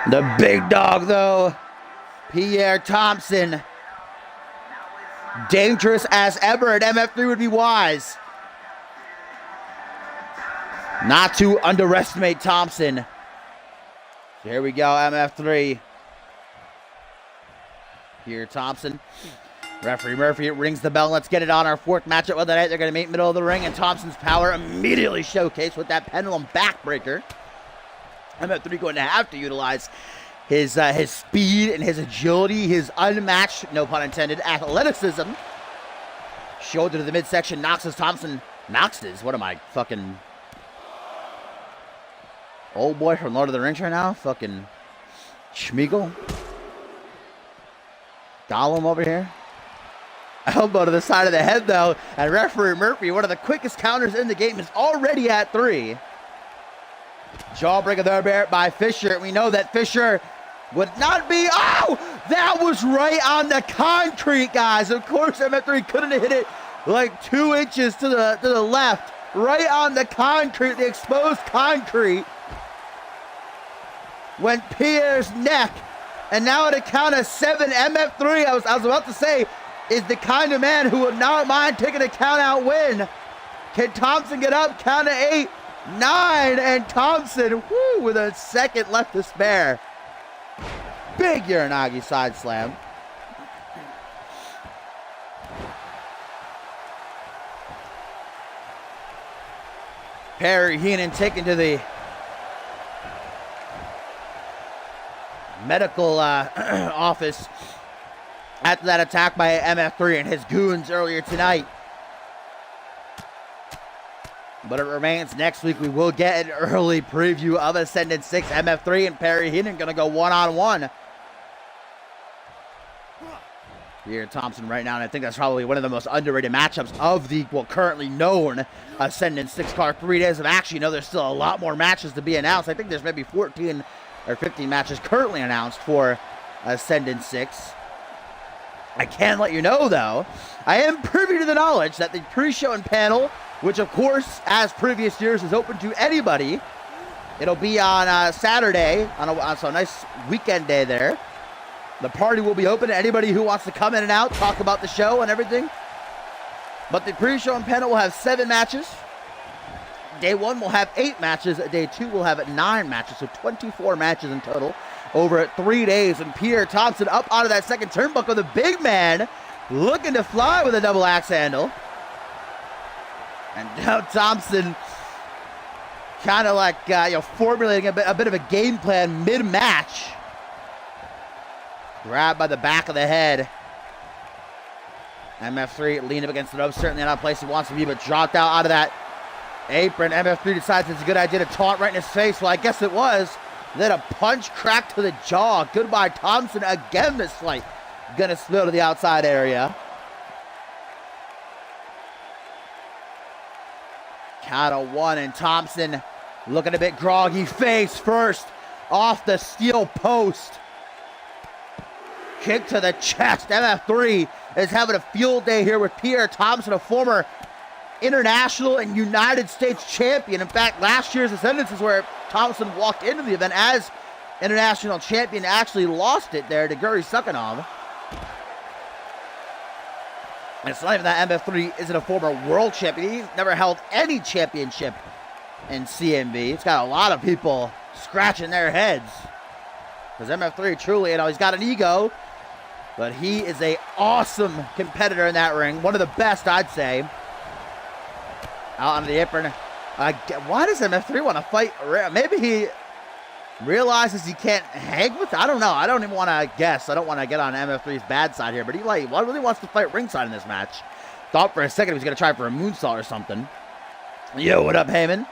The big dog, though, Pierre Thompson, dangerous as ever, and MF3 would be wise not to underestimate Thompson. So here we go, MF3. Pierre Thompson. Referee Murphy rings the bell. Let's get it on our fourth matchup of the night. They're going to meet middle of the ring, and Thompson's power immediately showcased with that pendulum backbreaker. MF3 going to have to utilize his speed and his agility, his unmatched, no pun intended, athleticism. Shoulder to the midsection, knocks Thompson. What am I, fucking old boy from Lord of the Rings right now? Fucking Schmeagol? Gollum over here? Elbow to the side of the head, though, and referee Murphy, one of the quickest counters in the game, is already at 3. Jawbreaker there by Fisher. We know that Fisher would not be. Oh, that was right on the concrete, guys. Of course, MF3 couldn't have hit it like 2 inches to the left, right on the concrete, the exposed concrete. Went Pierre's neck, and now at a count of 7, MF3. I was about to say, is the kind of man who would not mind taking a count out win. Can Thompson get up? Count of 8. 9, and Thompson, whoo, with a second left to spare. Big Uranagi side slam. Perry Heenan taken to the medical office after that attack by MF3 and his goons earlier tonight. But it remains next week. We will get an early preview of Ascendant 6. MF3 and Perry Heenan going to go one-on-one. Here, Thompson right now, and I think that's probably one of the most underrated matchups of the, well, currently known Ascendant 6 card. 3 days of action. You know, there's still a lot more matches to be announced. I think there's maybe 14 or 15 matches currently announced for Ascendant 6. I can let you know, though, I am privy to the knowledge that the pre-show and panel, which, of course, as previous years, is open to anybody. It'll be on Saturday, on a nice weekend day there. The party will be open to anybody who wants to come in and out, talk about the show and everything. But the pre-show and panel will have 7 matches. Day 1 will have 8 matches. Day 2 will have 9 matches, so 24 matches in total over 3 days. And Pierre Thompson up onto that second turnbuckle. The big man looking to fly with a double axe handle. And now Thompson kind of like, formulating a bit of a game plan mid-match. Grabbed by the back of the head. MF3 leaned up against the rope. Certainly not a place he wants to be, but dropped out of that apron. MF3 decides it's a good idea to taunt right in his face. Well, I guess it was. Then a punch crack to the jaw. Goodbye, Thompson. Again, this fight gonna spill to the outside area. Count of 1, and Thompson looking a bit groggy. Face first off the steel post. Kick to the chest. MF3 is having a field day here with Pierre Thompson, a former international and United States champion. In fact, last year's Ascendance is where Thompson walked into the event as international champion, actually lost it there to Guri Sukhanov. And it's not even that MF3 isn't a former world champion. He's never held any championship in CMV. It's got a lot of people scratching their heads. Because MF3 truly, he's got an ego. But he is an awesome competitor in that ring. One of the best, I'd say. Out on the apron. Why does MF3 want to fight? Maybe he realizes he can't hang with. I don't know. I don't even want to guess. I don't want to get on MF3's bad side here. But he really wants to fight ringside in this match. Thought for a second he was going to try for a moonsault or something. Yo, what up, Heyman?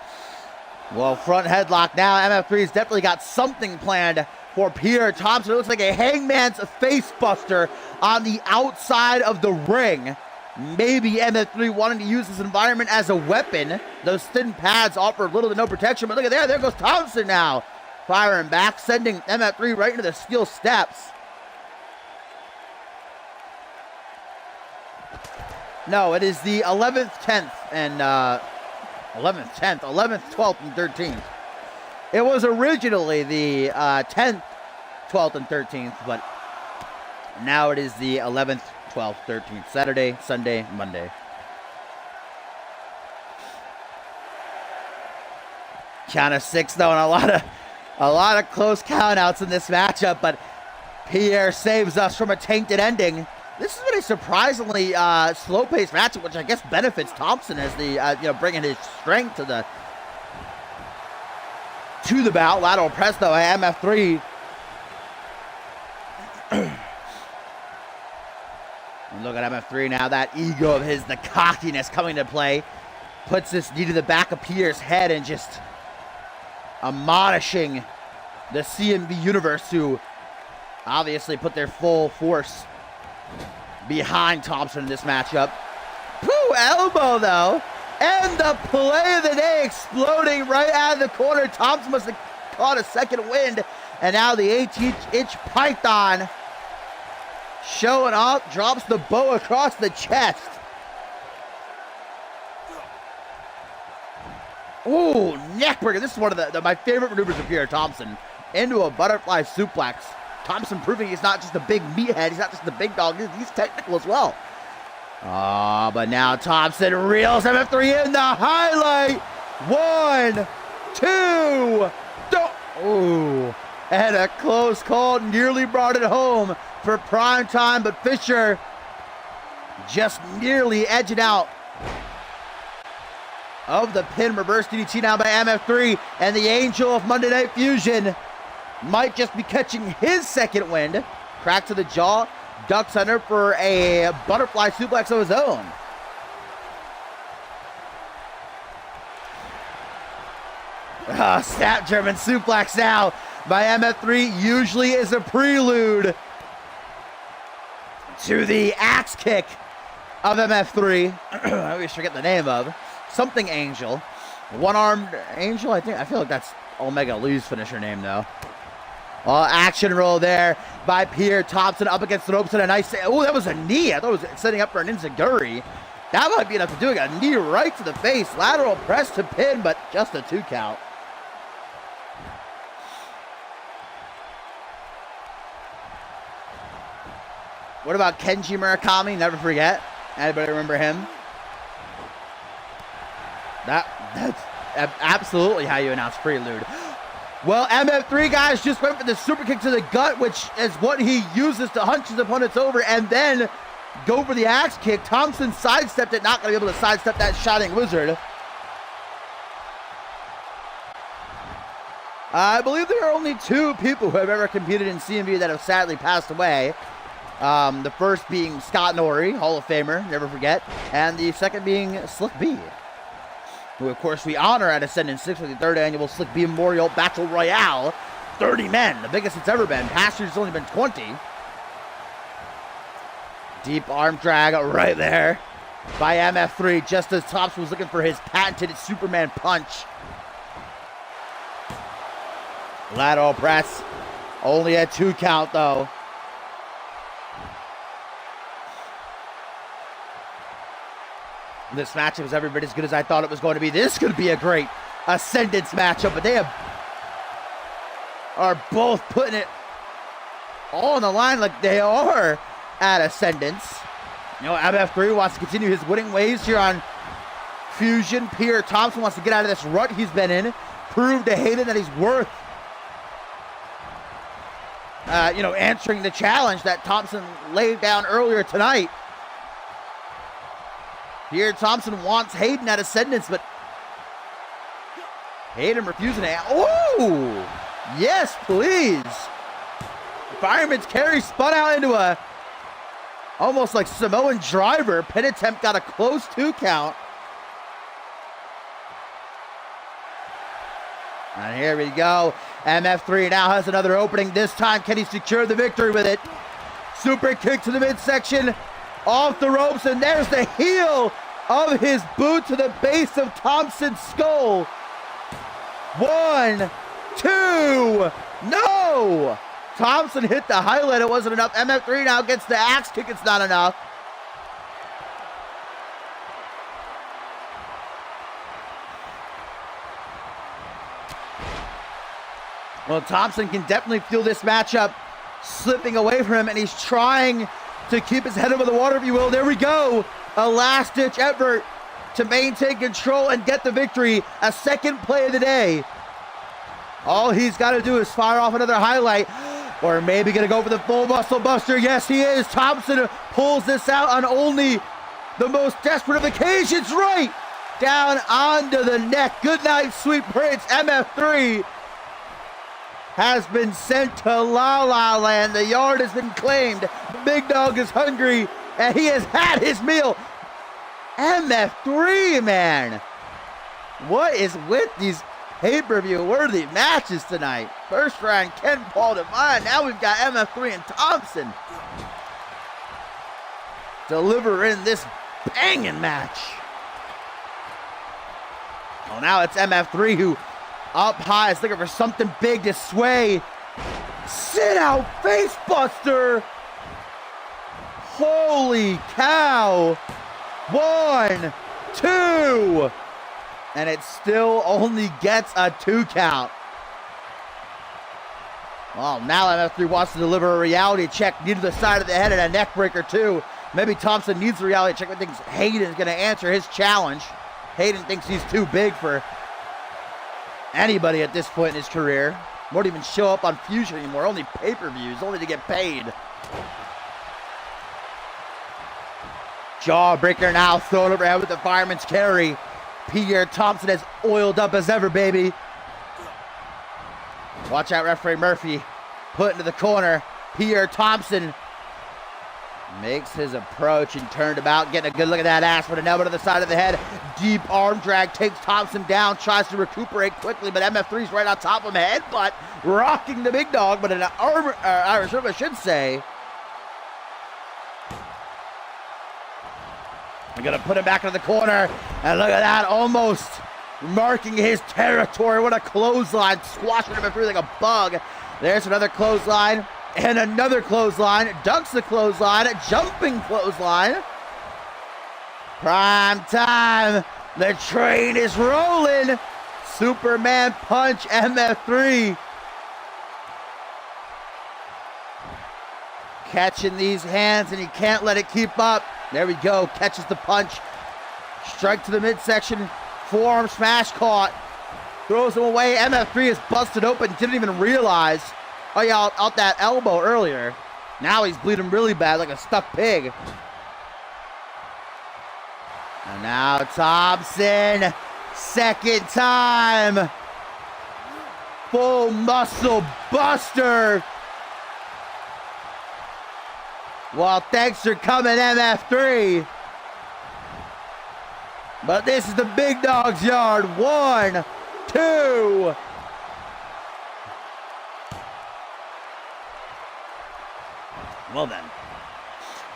Well, front headlock now. MF3's definitely got something planned for Pierre Thompson. It looks like a hangman's face buster on the outside of the ring. Maybe MF3 wanting to use this environment as a weapon. Those thin pads offer little to no protection, but look at there goes Thompson now. Firing back, sending MF3 right into the steel steps. No, it is the 11th, 10th, and 11th, 12th, and 13th. It was originally the 10th, 12th, and 13th, but now it is the 11th, 12th, 13th. Saturday, Sunday, Monday. Count of 6, though, and a lot of close countouts in this matchup, but Pierre saves us from a tainted ending. This has been a surprisingly slow-paced matchup, which I guess benefits Thompson as the bringing his strength to the bout. Lateral press, though, MF3. And look at MF3 now. That ego of his, the cockiness coming to play. Puts this knee to the back of Pierre's head and just admonishing the CMV universe, who obviously put their full force behind Thompson in this matchup. Pooh, elbow, though. And the play of the day exploding right out of the corner. Thompson must have caught a second wind. And now the 18-inch python showing off, drops the bow across the chest. Ooh, neckbreaker. This is one of my favorite maneuvers of Pierre Thompson. Into a butterfly suplex. Thompson proving he's not just a big meathead. He's not just a big dog. He's technical as well. But now Thompson reels MF3 in. The highlight 1, 2, ooh. And a close call nearly brought it home for prime time, but Fisher just nearly edging out of the pin. Reverse DDT now by MF3, and the Angel of Monday Night Fusion might just be catching his second wind. Crack to the jaw, ducks under for a butterfly suplex of his own. Snap German suplex now by MF3 usually is a prelude to the axe kick of MF3. I always forget the name of. Something Angel. One-armed Angel, I feel like that's Omega Lee's finisher name, though. Action roll there by Pierre Thompson up against the ropes, and a nice... Oh, that was a knee. I thought it was setting up for an enziguri. That might be enough to do it. A knee right to the face. Lateral press to pin, but just a 2 count. What about Kenji Murakami? Never forget. Anybody remember him? That's absolutely how you announce prelude. Well, MF3, guys, just went for the super kick to the gut, which is what he uses to hunch his opponents over and then go for the axe kick. Thompson sidestepped it, not going to be able to sidestep that Shining Wizard. I believe there are only 2 people who have ever competed in CMV that have sadly passed away. The first being Scott Norrie, Hall of Famer, never forget. And the second being Slick B, who, of course, we honor at Ascendant 6 with the 3rd annual Slick B Memorial Battle Royale. 30 men, the biggest it's ever been. Past year's only been 20. Deep arm drag right there by MF3, just as Thompson was looking for his patented Superman punch. Lateral press, only a 2 count, though. This matchup was every bit as good as I thought it was going to be. This could be a great Ascendance matchup, but they are both putting it all on the line like they are at Ascendance. You know, MF3 wants to continue his winning ways here on Fusion. Pierre Thompson wants to get out of this rut he's been in, prove to Hayden that he's worth, answering the challenge that Thompson laid down earlier tonight. Here, Thompson wants Hayden at Ascendance, but Hayden refusing to. Oh, yes, please. Fireman's carry spun out into a almost like Samoan driver. Pin attempt got a close 2 count. And here we go. MF3 now has another opening. This time, can he secure the victory with it? Super kick to the midsection. Off the ropes, and there's the heel of his boot to the base of Thompson's skull. 1, 2, no! Thompson hit the highlight, it wasn't enough. MF3 now gets the axe kick, it's not enough. Well, Thompson can definitely feel this matchup slipping away from him, and he's trying to keep his head over the water, if you will. There we go. A last-ditch effort to maintain control and get the victory. A second play of the day. All he's got to do is fire off another highlight, or maybe going to go for the full muscle buster. Yes, he is. Thompson pulls this out on only the most desperate of occasions. Right down onto the neck. Good night, sweet prince. MF3 has been sent to La La Land. The yard has been claimed. The big dog is hungry, and he has had his meal. MF3, man. What is with these pay-per-view worthy matches tonight? First round, Ken Paul Devine. Now we've got MF3 and Thompson delivering this banging match. Well, now it's MF3 who up high is looking for something big to sway. Sit out face buster. Holy cow. 1, 2. And it still only gets a 2 count. Well, now MF3 wants to deliver a reality check near to the side of the head and a neck breaker too. Maybe Thompson needs a reality check, but thinks Hayden is going to answer his challenge. Hayden thinks he's too big for anybody at this point in his career. Won't even show up on Fusion anymore. Only pay-per-views, only to get paid. Jawbreaker now thrown overhead with the fireman's carry. Pierre Thompson as oiled up as ever, baby. Watch out, referee Murphy. Put into the corner. Pierre Thompson makes his approach and turned about, getting a good look at that ass with an elbow to the side of the head. Deep arm drag takes Thompson down, tries to recuperate quickly, but MF3's right on top of him. Headbutt, rocking the big dog, but an Irish whip, I should say. They're going to put him back into the corner, and look at that, almost marking his territory. What a clothesline, squashing him through like a bug. There's another clothesline. And another clothesline, ducks the clothesline, jumping clothesline. Prime time, the train is rolling. Superman punch, MF3. Catching these hands and he can't let it keep up. There we go, catches the punch. Strike to the midsection, forearm smash caught. Throws him away, MF3 is busted open, didn't even realize. Oh yeah, out that elbow earlier. Now he's bleeding really bad like a stuck pig. And now Thompson, second time. Full muscle buster. Well, thanks for coming, MF3. But this is the big dog's yard. 1, 2.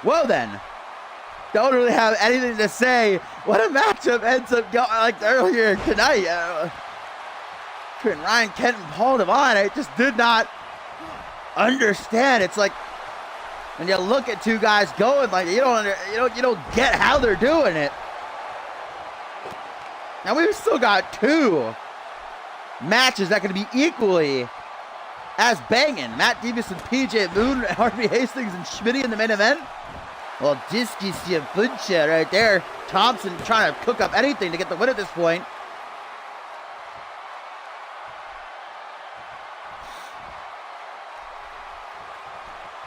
Well then, don't really have anything to say. What a matchup ends up going like earlier tonight. Between Ryan Kent and Paul Devine, I just did not understand. It's like when you look at two guys going, like you don't get how they're doing it. Now we've still got two matches that can be equally as banging. Matt Davis and PJ Moon, Harvey Hastings and Schmitty in the main event. Well, this is your buncha right there. Thompson trying to cook up anything to get the win at this point.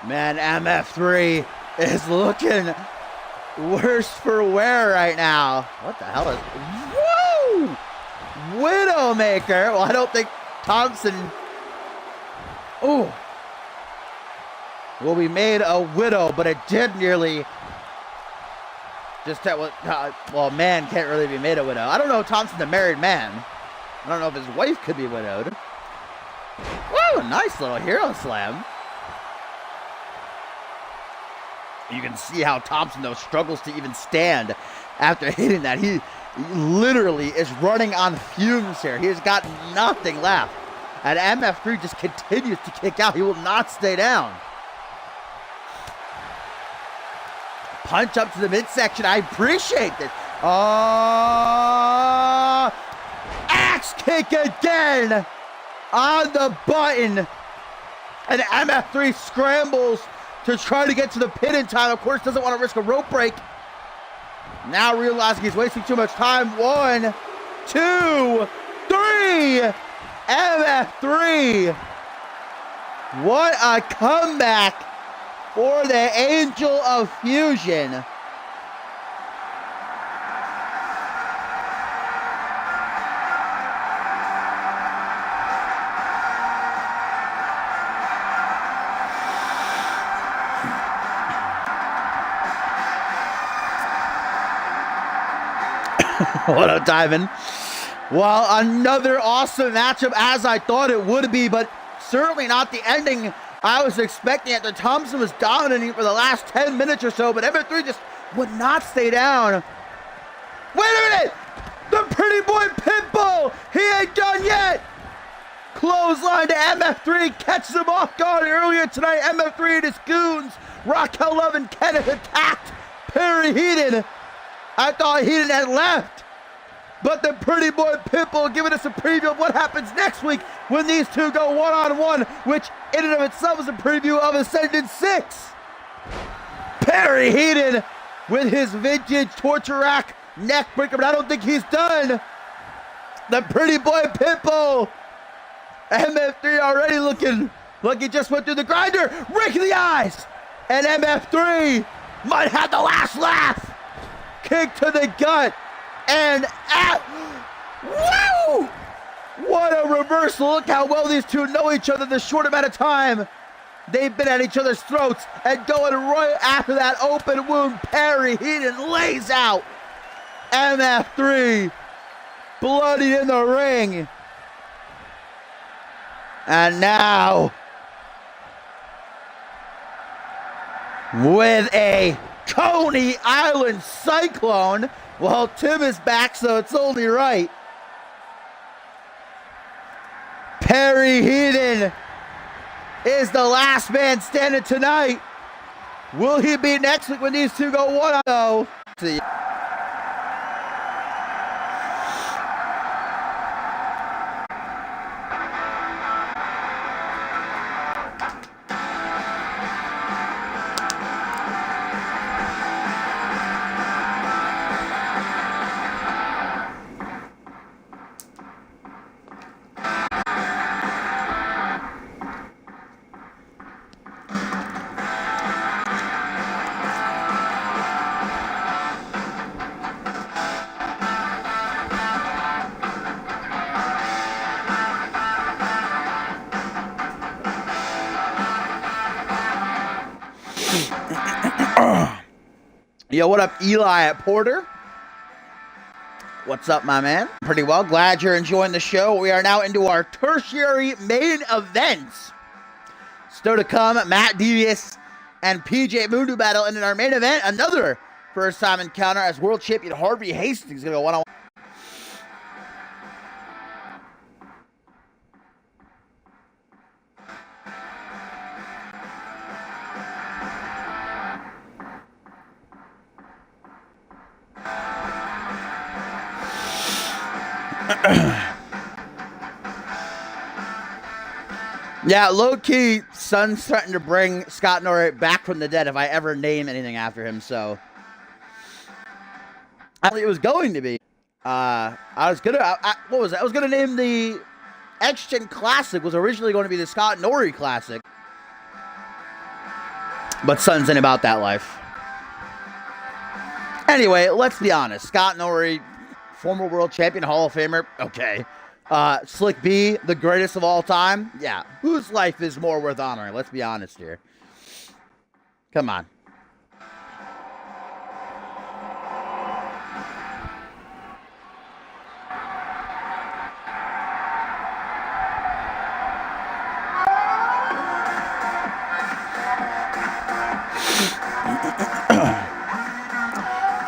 Man, MF3 is looking worse for wear right now. What the hell is... Woo! Widowmaker. Well, I don't think Thompson... Ooh. Well, we made a widow, but it did nearly... Just that was... well, a man can't really be made a widow. I don't know if Thompson's a married man. I don't know if his wife could be widowed. Woo! Nice little hero slam. You can see how Thompson, though, struggles to even stand after hitting that. He literally is running on fumes here. He has got nothing left. And MF3 just continues to kick out. He will not stay down. Punch up to the midsection. I appreciate this. Oh, axe kick again on the button. And MF3 scrambles to try to get to the pin in time. Of course, doesn't want to risk a rope break. Now realizing he's wasting too much time. 1, 2, 3. MF3. What a comeback for the Angel of Fusion. What up, Diamond? Well, another awesome matchup as I thought it would be, but certainly not the ending I was expecting after Thompson was dominating for the last 10 minutes or so, but MF3 just would not stay down. Wait a minute! The pretty boy Pitbull! He ain't done yet! Clothesline to MF3, catches him off guard earlier tonight. MF3 and his goons, Raquel Love and Kenneth, attacked Perry Heaton. I thought Heaton had left. But the pretty boy Pitbull giving us a preview of what happens next week when these two go one-on-one, which in and of itself is a preview of Ascendant 6. Perry Heaton with his vintage torture rack neck breaker, but I don't think he's done. The pretty boy Pitbull. MF3 already looking like he just went through the grinder. Rake in the eyes. And MF3 might have the last laugh. Kick to the gut. And woo! What a reversal. Look how well these two know each other in this short amount of time. They've been at each other's throats, and going right after that open wound, Perry Heaton lays out MF3, bloody in the ring. And now, with a Coney Island Cyclone, well, Tim is back, so it's only right. Perry Heaton is the last man standing tonight. Will he be next week when these two go 1-0? Yo, what up, Eli at Porter? What's up, my man? Pretty well. Glad you're enjoying the show. We are now into our tertiary main events. Still to come, Matt Devious and PJ Mundu battle. And in our main event, another first-time encounter as world champion Harvey Hastings is going to go one-on-one. Yeah, low-key, Son's threatened to bring Scott Norrie back from the dead if I ever name anything after him, so. It was going to be. I was gonna name the X-Gen Classic, was originally going to be the Scott Norrie Classic. But Son's ain't about that life. Anyway, let's be honest. Scott Norrie, former world champion, Hall of Famer, okay. Slick B, the greatest of all time. Yeah, whose life is more worth honoring? Let's be honest here. Come on.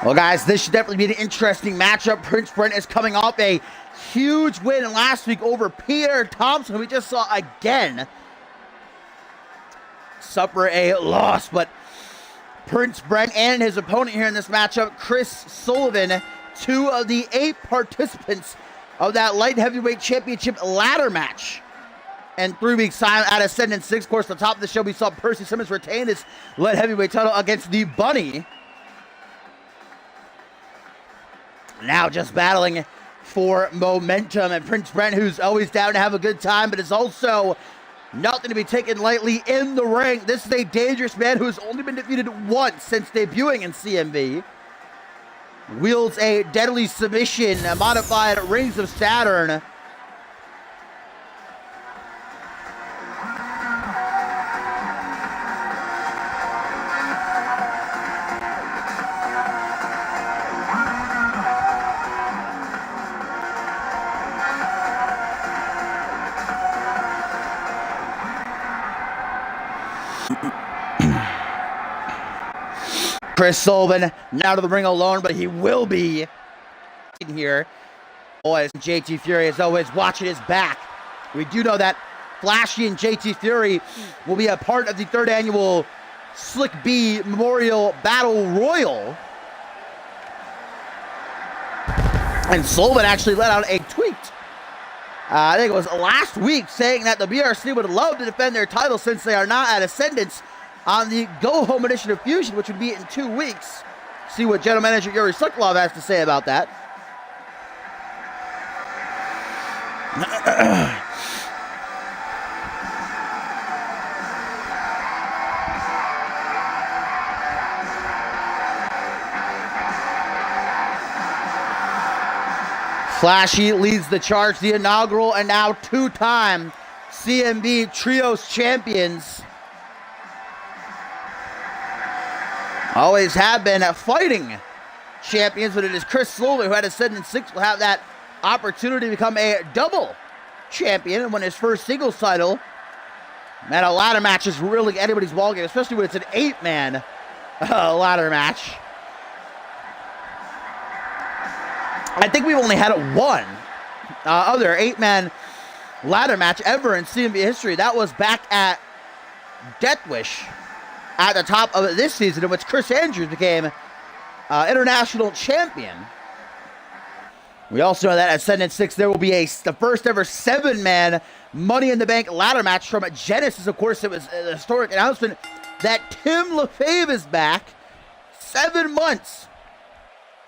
Well, guys, this should definitely be an interesting matchup. Prince Brent is coming off a huge win last week over Peter Thompson, who we just saw again suffer a loss. But Prince Brent and his opponent here in this matchup, Chris Sullivan, 2 of the 8 participants of that light heavyweight championship ladder match. And 3 weeks time at Ascendant 6. Of course, at the top of the show, we saw Percy Simmons retain his light heavyweight title against the Bunny. Now just battling for momentum, and Prince Brent, who's always down to have a good time, but is also nothing to be taken lightly in the ring. This is a dangerous man who has only been defeated once since debuting in CMV. Wields a deadly submission, a modified Rings of Saturn. Chris Sullivan now to the ring alone, but he will be here. Boys, JT Fury is always watching his back. We do know that Flashy and JT Fury will be a part of the 3rd annual Slick B Memorial Battle Royal. And Sullivan actually let out a tweet, I think it was last week, saying that the BRC would love to defend their title since they are not at Ascendance on the go-home edition of Fusion, which would be in 2 weeks. See what General Manager Yuri Sokolov has to say about that. Flashy leads the charge, the inaugural and now two-time CMV Trios champions. Always have been fighting champions, but it is Chris Sullivan who had ascended in 6 will have that opportunity to become a double champion and win his first singles title. Man, a ladder match is really anybody's ballgame, especially when it's an 8-man ladder match. I think we've only had one other 8-man ladder match ever in CMV history. That was back at Death Wish at the top of this season, in which Chris Andrews became international champion. We also know that at Ascendant 6, there will be the first ever 7-man Money in the Bank ladder match from Genesis. Of course, it was a historic announcement that Tim LaFave is back. 7 months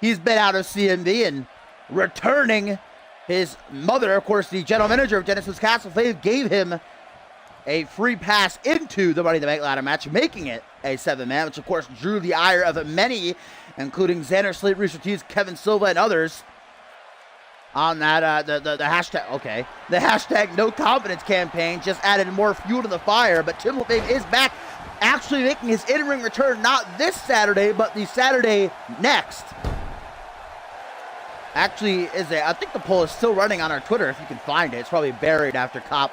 he's been out of CMV and returning. His mother, of course, the general manager of Genesis, Castle Fave, gave him a free pass into the Money in the Bank ladder match, making it a 7-man, which of course drew the ire of many, including Xander Slate, Rooster Teeth, Kevin Silva, and others on that, the hashtag, okay, the hashtag no confidence campaign just added more fuel to the fire. But Tim LaFave is back, actually making his in-ring return not this Saturday, but the Saturday next. Actually, I think the poll is still running on our Twitter if you can find it. It's probably buried after Cop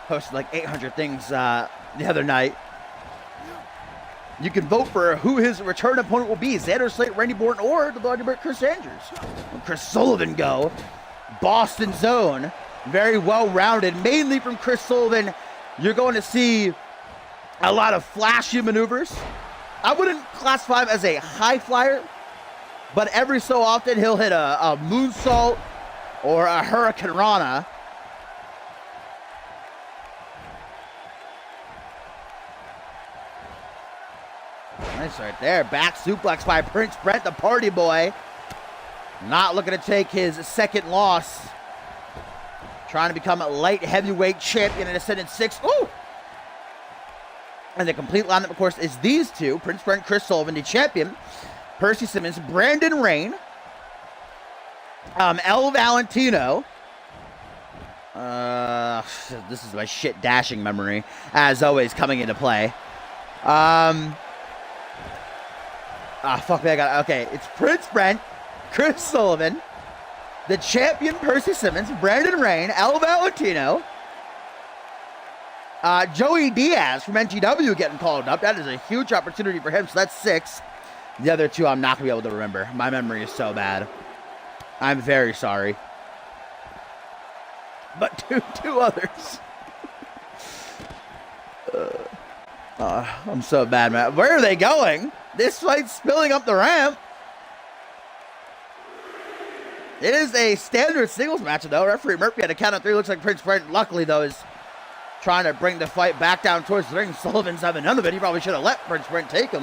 posted like 800 things the other night. You can vote for who his return opponent will be: Xander Slate, Randy Borton, or the Bloodbird Chris Andrews. When Chris Sullivan go, Boston Zone, very well-rounded, mainly from Chris Sullivan. You're going to see a lot of flashy maneuvers. I wouldn't classify him as a high flyer, but every so often he'll hit a moonsault or a Hurricane Rana. Nice right there. Back suplex by Prince Brent, the party boy. Not looking to take his second loss. Trying to become a light heavyweight champion in Ascendant 6. Ooh! And the complete lineup, of course, is these two: Prince Brent, Chris Sullivan, the champion, Percy Simmons, Brandon Rain, El Valentino. This is my shit dashing memory, as always, coming into play. Fuck me, okay, it's Prince Brent, Chris Sullivan, the champion Percy Simmons, Brandon Rain, El Valentino, Joey Diaz from NGW getting called up. That is a huge opportunity for him, so that's 6. The other 2 I'm not going to be able to remember. My memory is so bad. I'm very sorry. But two others. I'm so bad, man. Where are they going? This fight's spilling up the ramp. It is a standard singles match, though. Referee Murphy had a count of 3. Looks like Prince Brent, luckily, though, is trying to bring the fight back down towards the ring. Sullivan's having none of it. He probably should have let Prince Brent take him.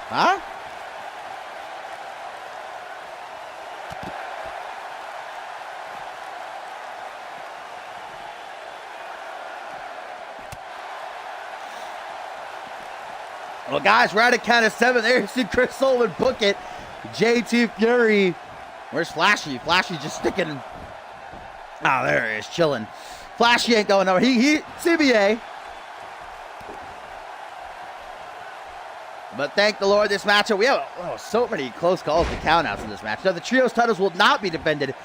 Huh? Well, guys, we're at a count of 7. There you see Chris Sullivan book it. JT Fury. Where's Flashy? Flashy's just sticking. Oh, there he is, chilling. Flashy ain't going nowhere. He CBA. But thank the Lord, this matchup, we have so many close calls to countouts in this match. Now, the trios titles will not be defended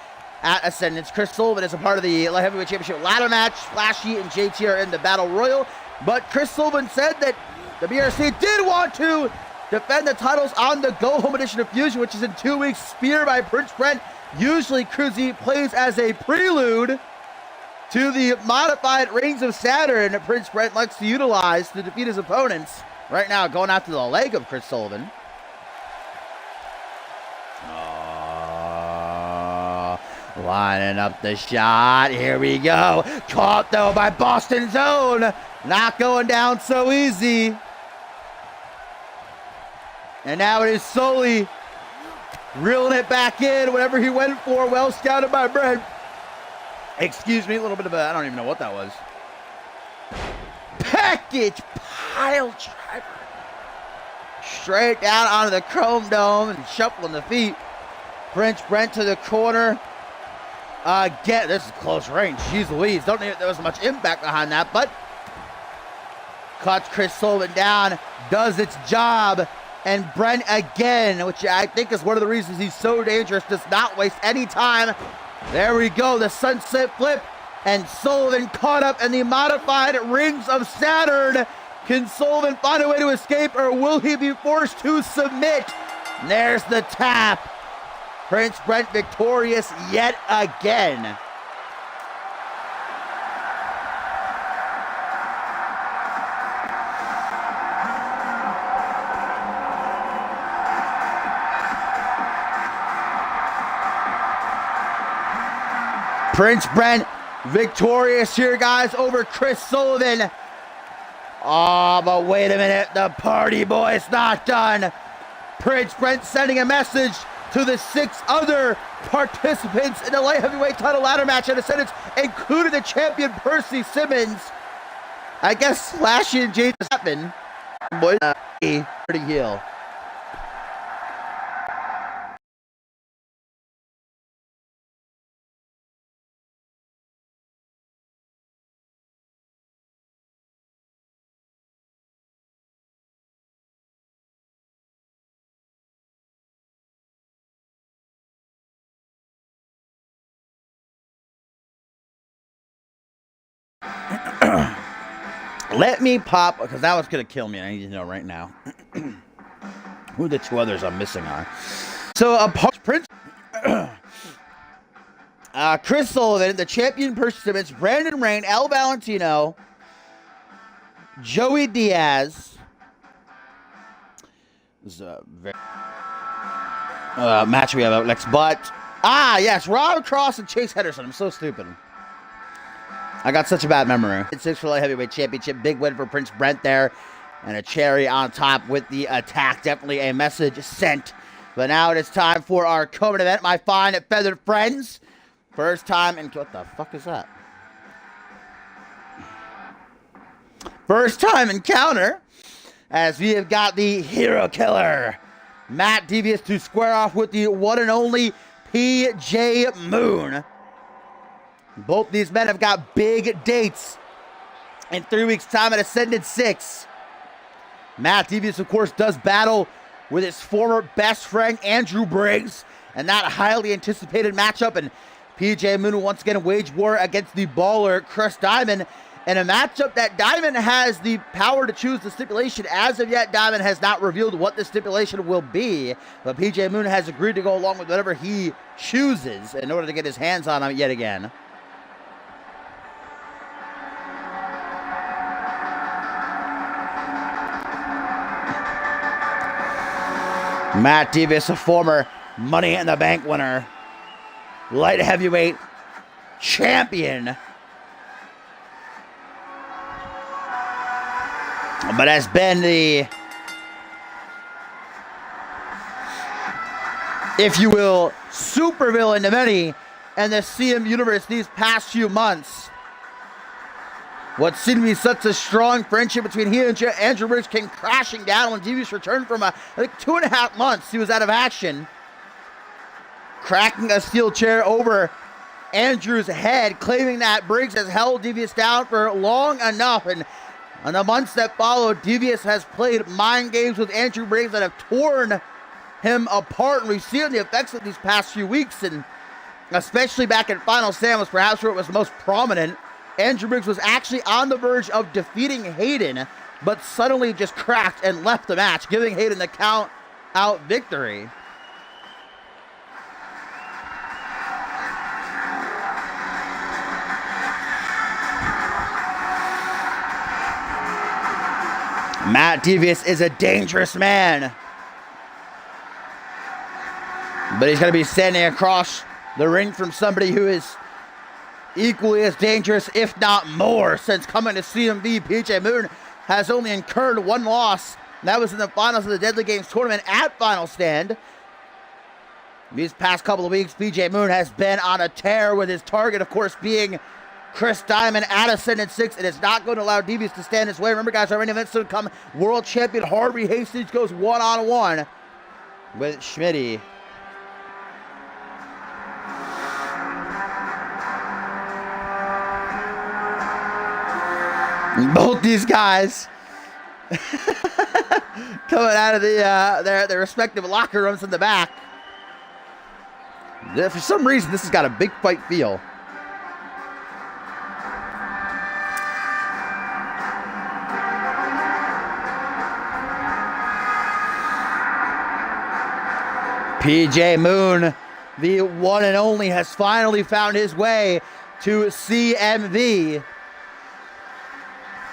at Ascendance. Chris Sullivan is a part of the Light Heavyweight Championship ladder match. Flashy and JT are in the Battle Royal. But Chris Sullivan said that the BRC did want to defend the titles on the Go Home edition of Fusion, which is in 2 weeks. Spear by Prince Brent. Usually, Cruzy plays as a prelude to the modified Rings of Saturn that Prince Brent likes to utilize to defeat his opponents. Right now, going after the leg of Chris Sullivan. Lining up the shot. Here we go. Caught, though, by Boston Zone. Not going down so easy. And now it is slowly reeling it back in. Whatever he went for, well scouted by Brent. Excuse me, a little bit of a, I don't even know what that was. Package pile driver. Straight down onto the Chrome Dome and shuffling the feet. Prince Brent to the corner. Again, this is close range. Jeez Louise. Don't think there was much impact behind that, but cuts Chris Sullivan down. Does its job. And Brent again, which I think is one of the reasons he's so dangerous, does not waste any time. There we go, the sunset flip, and Sullivan caught up in the modified Rings of Saturn. Can Sullivan find a way to escape, or will he be forced to submit? And there's the tap. Prince Brent victorious yet again. Prince Brent victorious here, guys, over Chris Sullivan. Oh, but wait a minute. The party boy is not done. Prince Brent sending a message to the 6 other participants in the light heavyweight title ladder match at Ascendance, including the champion Percy Simmons. I guess Slashy and Jade happen. Boy, pretty heel. Let me pop, because that was going to kill me. I need to know right now who the 2 others I'm missing are. So, Prince, Chris Sullivan, the champion Percy Simmons, Brandon Rain, El Valentino, Joey Diaz. This is a very match we have out next, but yes, Rob Cross and Chase Henderson. I'm so stupid. I got such a bad memory. 6 for light heavyweight championship. Big win for Prince Brent there. And a cherry on top with the attack. Definitely a message sent. But now it is time for our co-main event, my fine feathered friends. First time in... What the fuck is that? First time encounter. As we have got the hero killer, Matt Devious, to square off with the one and only PJ Moon. Both these men have got big dates in 3 weeks' time at Ascendant 6. Matt Devious, of course, does battle with his former best friend, Andrew Briggs, and that highly anticipated matchup. And PJ Moon once again wage war against the baller, Chris Diamond, in a matchup that Diamond has the power to choose the stipulation. As of yet, Diamond has not revealed what the stipulation will be, but PJ Moon has agreed to go along with whatever he chooses in order to get his hands on him yet again. Matt Devious, a former Money in the Bank winner, light heavyweight champion, but has been the, if you will, supervillain to many in the CM universe these past few months. What seemed to be such a strong friendship between he and Andrew Briggs came crashing down when Devious returned from, I think, 2.5 months he was out of action. Cracking a steel chair over Andrew's head, claiming that Briggs has held Devious down for long enough. And in the months that followed, Devious has played mind games with Andrew Briggs that have torn him apart. And we've seen the effects of these past few weeks, and especially back in Final Stand was perhaps where it was most prominent. Andrew Briggs was actually on the verge of defeating Hayden, but suddenly just cracked and left the match, giving Hayden the count-out victory. Matt Devious is a dangerous man, but he's going to be standing across the ring from somebody who is equally as dangerous, if not more. Since coming to CMV, PJ Moon has only incurred 1 loss That was in the finals of the Deadly Games tournament at Final Stand. These past couple of weeks, PJ Moon has been on a tear, with his target, of course, being Chris Diamond at Ascendant 6. It is not going to allow Devious to stand his way. Remember, guys, our main event soon to come. World Champion Harvey Hastings goes one-on-one with Schmitty. Both these guys coming out of their respective locker rooms in the back. For some reason, this has got a big fight feel. PJ Moon, the one and only, has finally found his way to CMV.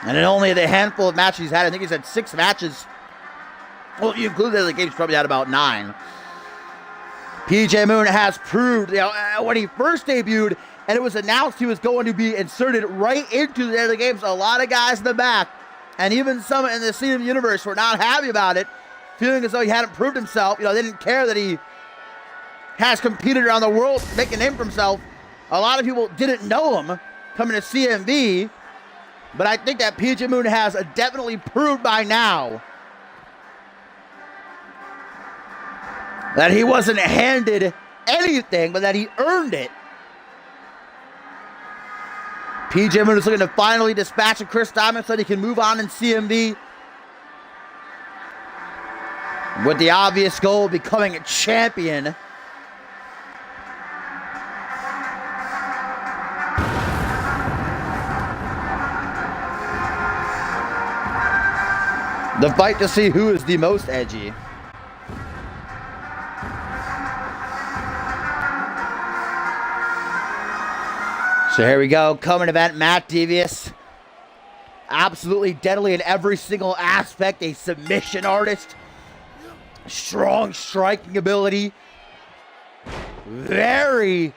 And in only the handful of matches he's had, I think he's had 6 matches. Well, if you include the other games, probably had about 9. PJ Moon has proved, when he first debuted and it was announced he was going to be inserted right into the other games, a lot of guys in the back, and even some in the CMV universe, were not happy about it, feeling as though he hadn't proved himself. They didn't care that he has competed around the world, making a name for himself. A lot of people didn't know him coming to CMV. But I think that PJ Moon has definitely proved by now that he wasn't handed anything, but that he earned it. PJ Moon is looking to finally dispatch Chris Diamond so that he can move on in CMV, with the obvious goal of becoming a champion. The fight to see who is the most edgy. So here we go. Coming event, Matt Devious. Absolutely deadly in every single aspect. A submission artist. Strong striking ability. Very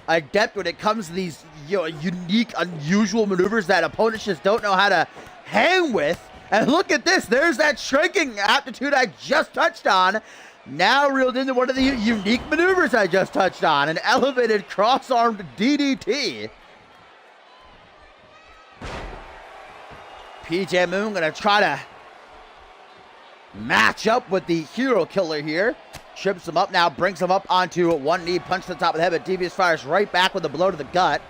adept when it comes to these unique, unusual maneuvers that opponents just don't know how to hang with. And look at this. There's that striking aptitude I just touched on. Now reeled into one of the unique maneuvers I just touched on. An elevated cross-armed DDT. PJ Moon going to try to match up with the hero killer here. Trips him up now. Brings him up onto one knee. Punch to the top of the head. But Devious fires right back with a blow to the gut.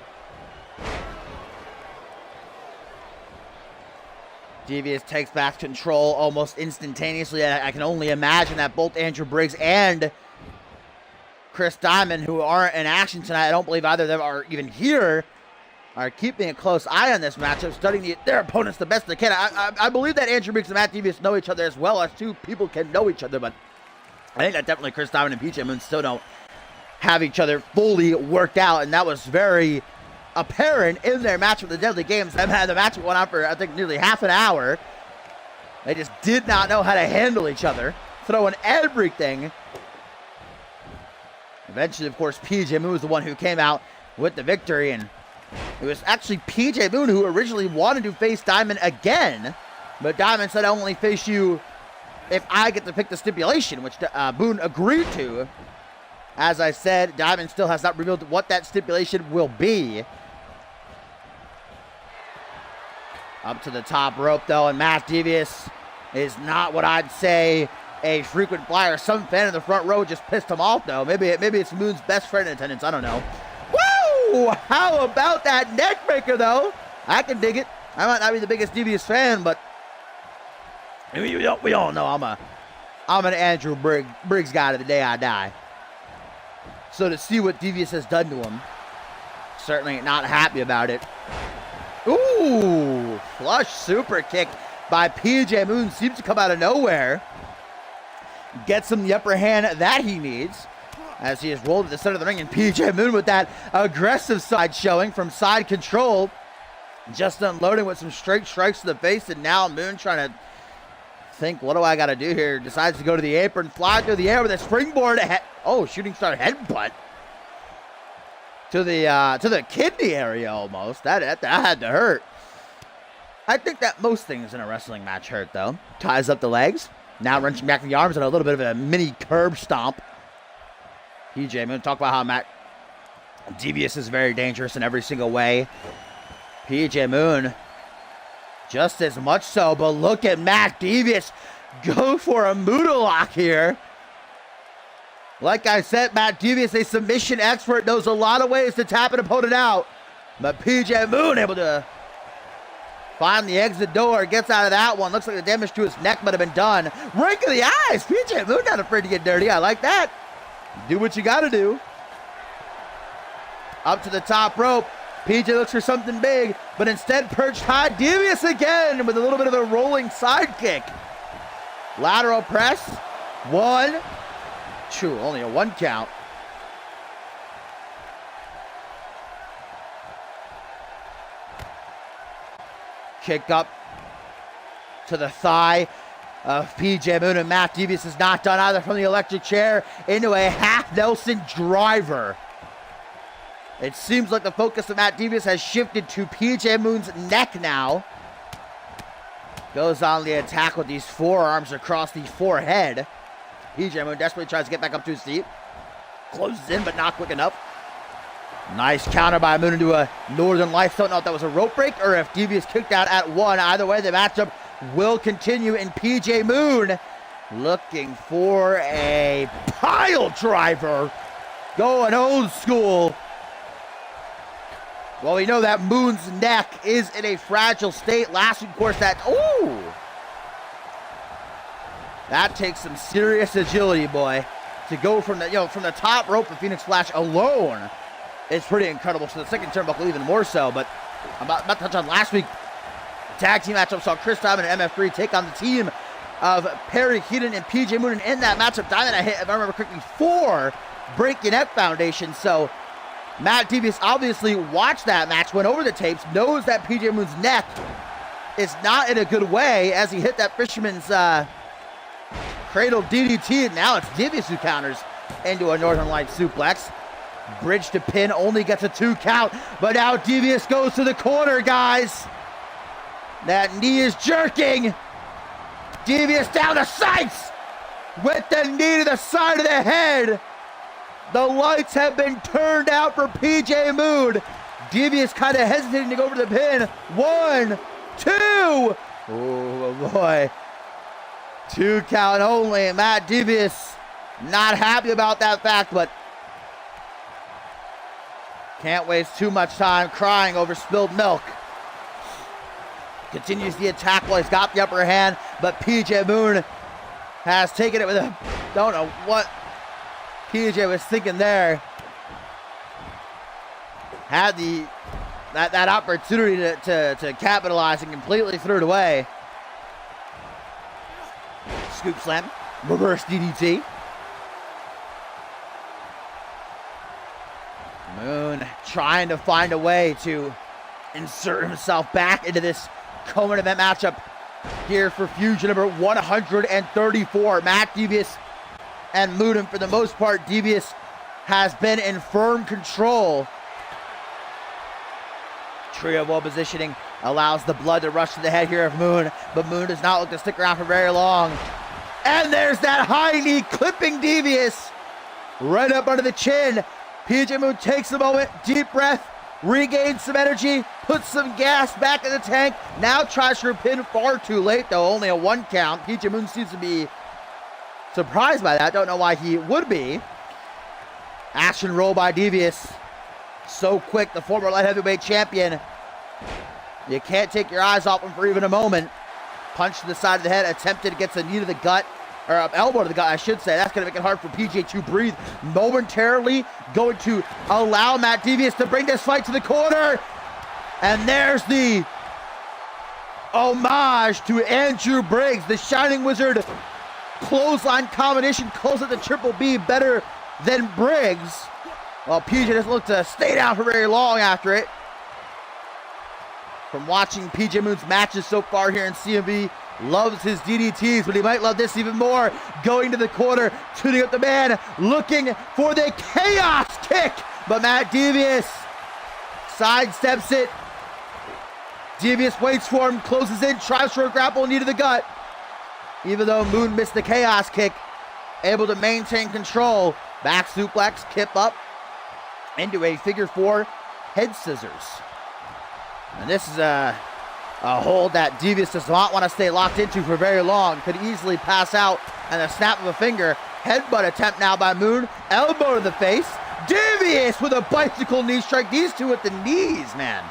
Devious takes back control almost instantaneously. I can only imagine that both Andrew Briggs and Chris Diamond, who aren't in action tonight, I don't believe either of them are even here, are keeping a close eye on this matchup, studying their opponents the best they can. I believe that Andrew Briggs and Matt Devious know each other as well as two people can know each other, but I think that definitely Chris Diamond and PJ Moon still don't have each other fully worked out, and that was very apparent in their match with the Deadly Games. The match went on for, I think, nearly half an hour. They just did not know how to handle each other, throwing everything. Eventually, of course, PJ Moon was the one who came out with the victory, and it was actually PJ Moon who originally wanted to face Diamond again, but Diamond said, "I only face you if I get to pick the stipulation," which Boone agreed to. As I said, Diamond still has not revealed what that stipulation will be. Up to the top rope, though, and Matt Devious is not what I'd say a frequent flyer. Some fan in the front row just pissed him off, though. Maybe it's Moon's best friend in attendance. I don't know. Woo! How about that neck breaker, though? I can dig it. I might not be the biggest Devious fan, but we all know I'm an Andrew Briggs guy to the day I die. So to see what Devious has done to him, certainly not happy about it. Ooh, flush super kick by PJ Moon seems to come out of nowhere. Gets him the upper hand that he needs as he is rolled to the center of the ring, and PJ Moon with that aggressive side showing from side control. Just unloading with some straight strikes to the face, and now Moon trying to think, what do I got to do here? Decides to go to the apron, fly through the air with a springboard. Shooting star headbutt to the kidney area almost. That had to hurt. I think that most things in a wrestling match hurt, though. Ties up the legs. Now wrenching back the arms and a little bit of a mini curb stomp. PJ Moon, talk about how Matt Devious is very dangerous in every single way. PJ Moon, just as much so, but look at Matt Devious go for a Muda lock here. Like I said, Matt Devious, a submission expert, knows a lot of ways to tap an opponent out. But PJ Moon able to find the exit door, gets out of that one. Looks like the damage to his neck might have been done. Rake of the eyes. PJ Moon not afraid to get dirty. I like that. Do what you got to do. Up to the top rope. PJ looks for something big, but instead perched high. Devious again with a little bit of a rolling sidekick. Lateral press. 1, 2. Only a 1 count. Kick up to the thigh of PJ Moon, and Matt Devious is not done either from the electric chair into a half Nelson driver. It seems like the focus of Matt Devious has shifted to PJ Moon's neck now. Goes on the attack with these forearms across the forehead. PJ Moon desperately tries to get back up to his feet. Closes in, but not quick enough. Nice counter by Moon into a Northern Lights. Don't know if that was a rope break or if Devious kicked out at 1. Either way, the matchup will continue, and PJ Moon looking for a pile driver. Going old school. Well, we know that Moon's neck is in a fragile state. Last week, of course, that takes some serious agility, boy, to go from the from the top rope of Phoenix Flash alone. It's pretty incredible. So the second turnbuckle even more so. But I'm about to touch on last week. Tag team matchup saw Chris Diamond and MF3 take on the team of Perry Keaton and PJ Moon. And in that matchup, Diamond, if I remember correctly, 4 break your neck foundation. So Matt Devious obviously watched that match, went over the tapes, knows that PJ Moon's neck is not in a good way as he hit that fisherman's cradle DDT. And now it's Devious who counters into a Northern Light suplex. Bridge to pin, only gets a 2 count, but now Devious goes to the corner, guys. That knee is jerking. Devious down the sights with the knee to the side of the head. The lights have been turned out for PJ Moon. Devious kind of hesitating to go for the pin. 1, 2. Oh boy. 2 count only. Matt Devious not happy about that fact, but can't waste too much time crying over spilled milk. Continues the attack while he's got the upper hand, but PJ Moon has taken it with a, don't know what PJ was thinking there. Had that opportunity to capitalize and completely threw it away. Scoop slam, reverse DDT. Moon trying to find a way to insert himself back into this co-main event matchup here for Fusion number 134. Matt Devious and Moon, and for the most part, Devious has been in firm control. Trio ball positioning allows the blood to rush to the head here of Moon, but Moon does not look to stick around for very long. And there's that high knee clipping Devious right up under the chin. PJ Moon takes a moment, deep breath, regains some energy, puts some gas back in the tank. Now tries for a pin, far too late though, only a 1 count. PJ Moon seems to be surprised by that. Don't know why he would be. Action roll by Devious. So quick, the former light heavyweight champion. You can't take your eyes off him for even a moment. Punch to the side of the head, attempted to get a knee to the gut. Or elbow to the gut, I should say. That's going to make it hard for PJ to breathe. Momentarily going to allow Matt Devious to bring this fight to the corner. And there's the homage to Andrew Briggs, the Shining Wizard clothesline combination. Close at the Triple B better than Briggs. Well, PJ doesn't look to stay down for very long after it. From watching PJ Moon's matches so far here in CMV, loves his DDTs, but he might love this even more. Going to the corner, tuning up the man, looking for the chaos kick, but Matt Devious sidesteps it. Devious waits for him, closes in, tries for a grapple, knee to the gut. Even though Moon missed the chaos kick, able to maintain control. Back suplex, kip up into a figure 4 head scissors. And this is a hold that Devious does not want to stay locked into for very long. Could easily pass out and a snap of a finger. Headbutt attempt now by Moon. Elbow to the face. Devious with a bicycle knee strike. These two at the knees, man.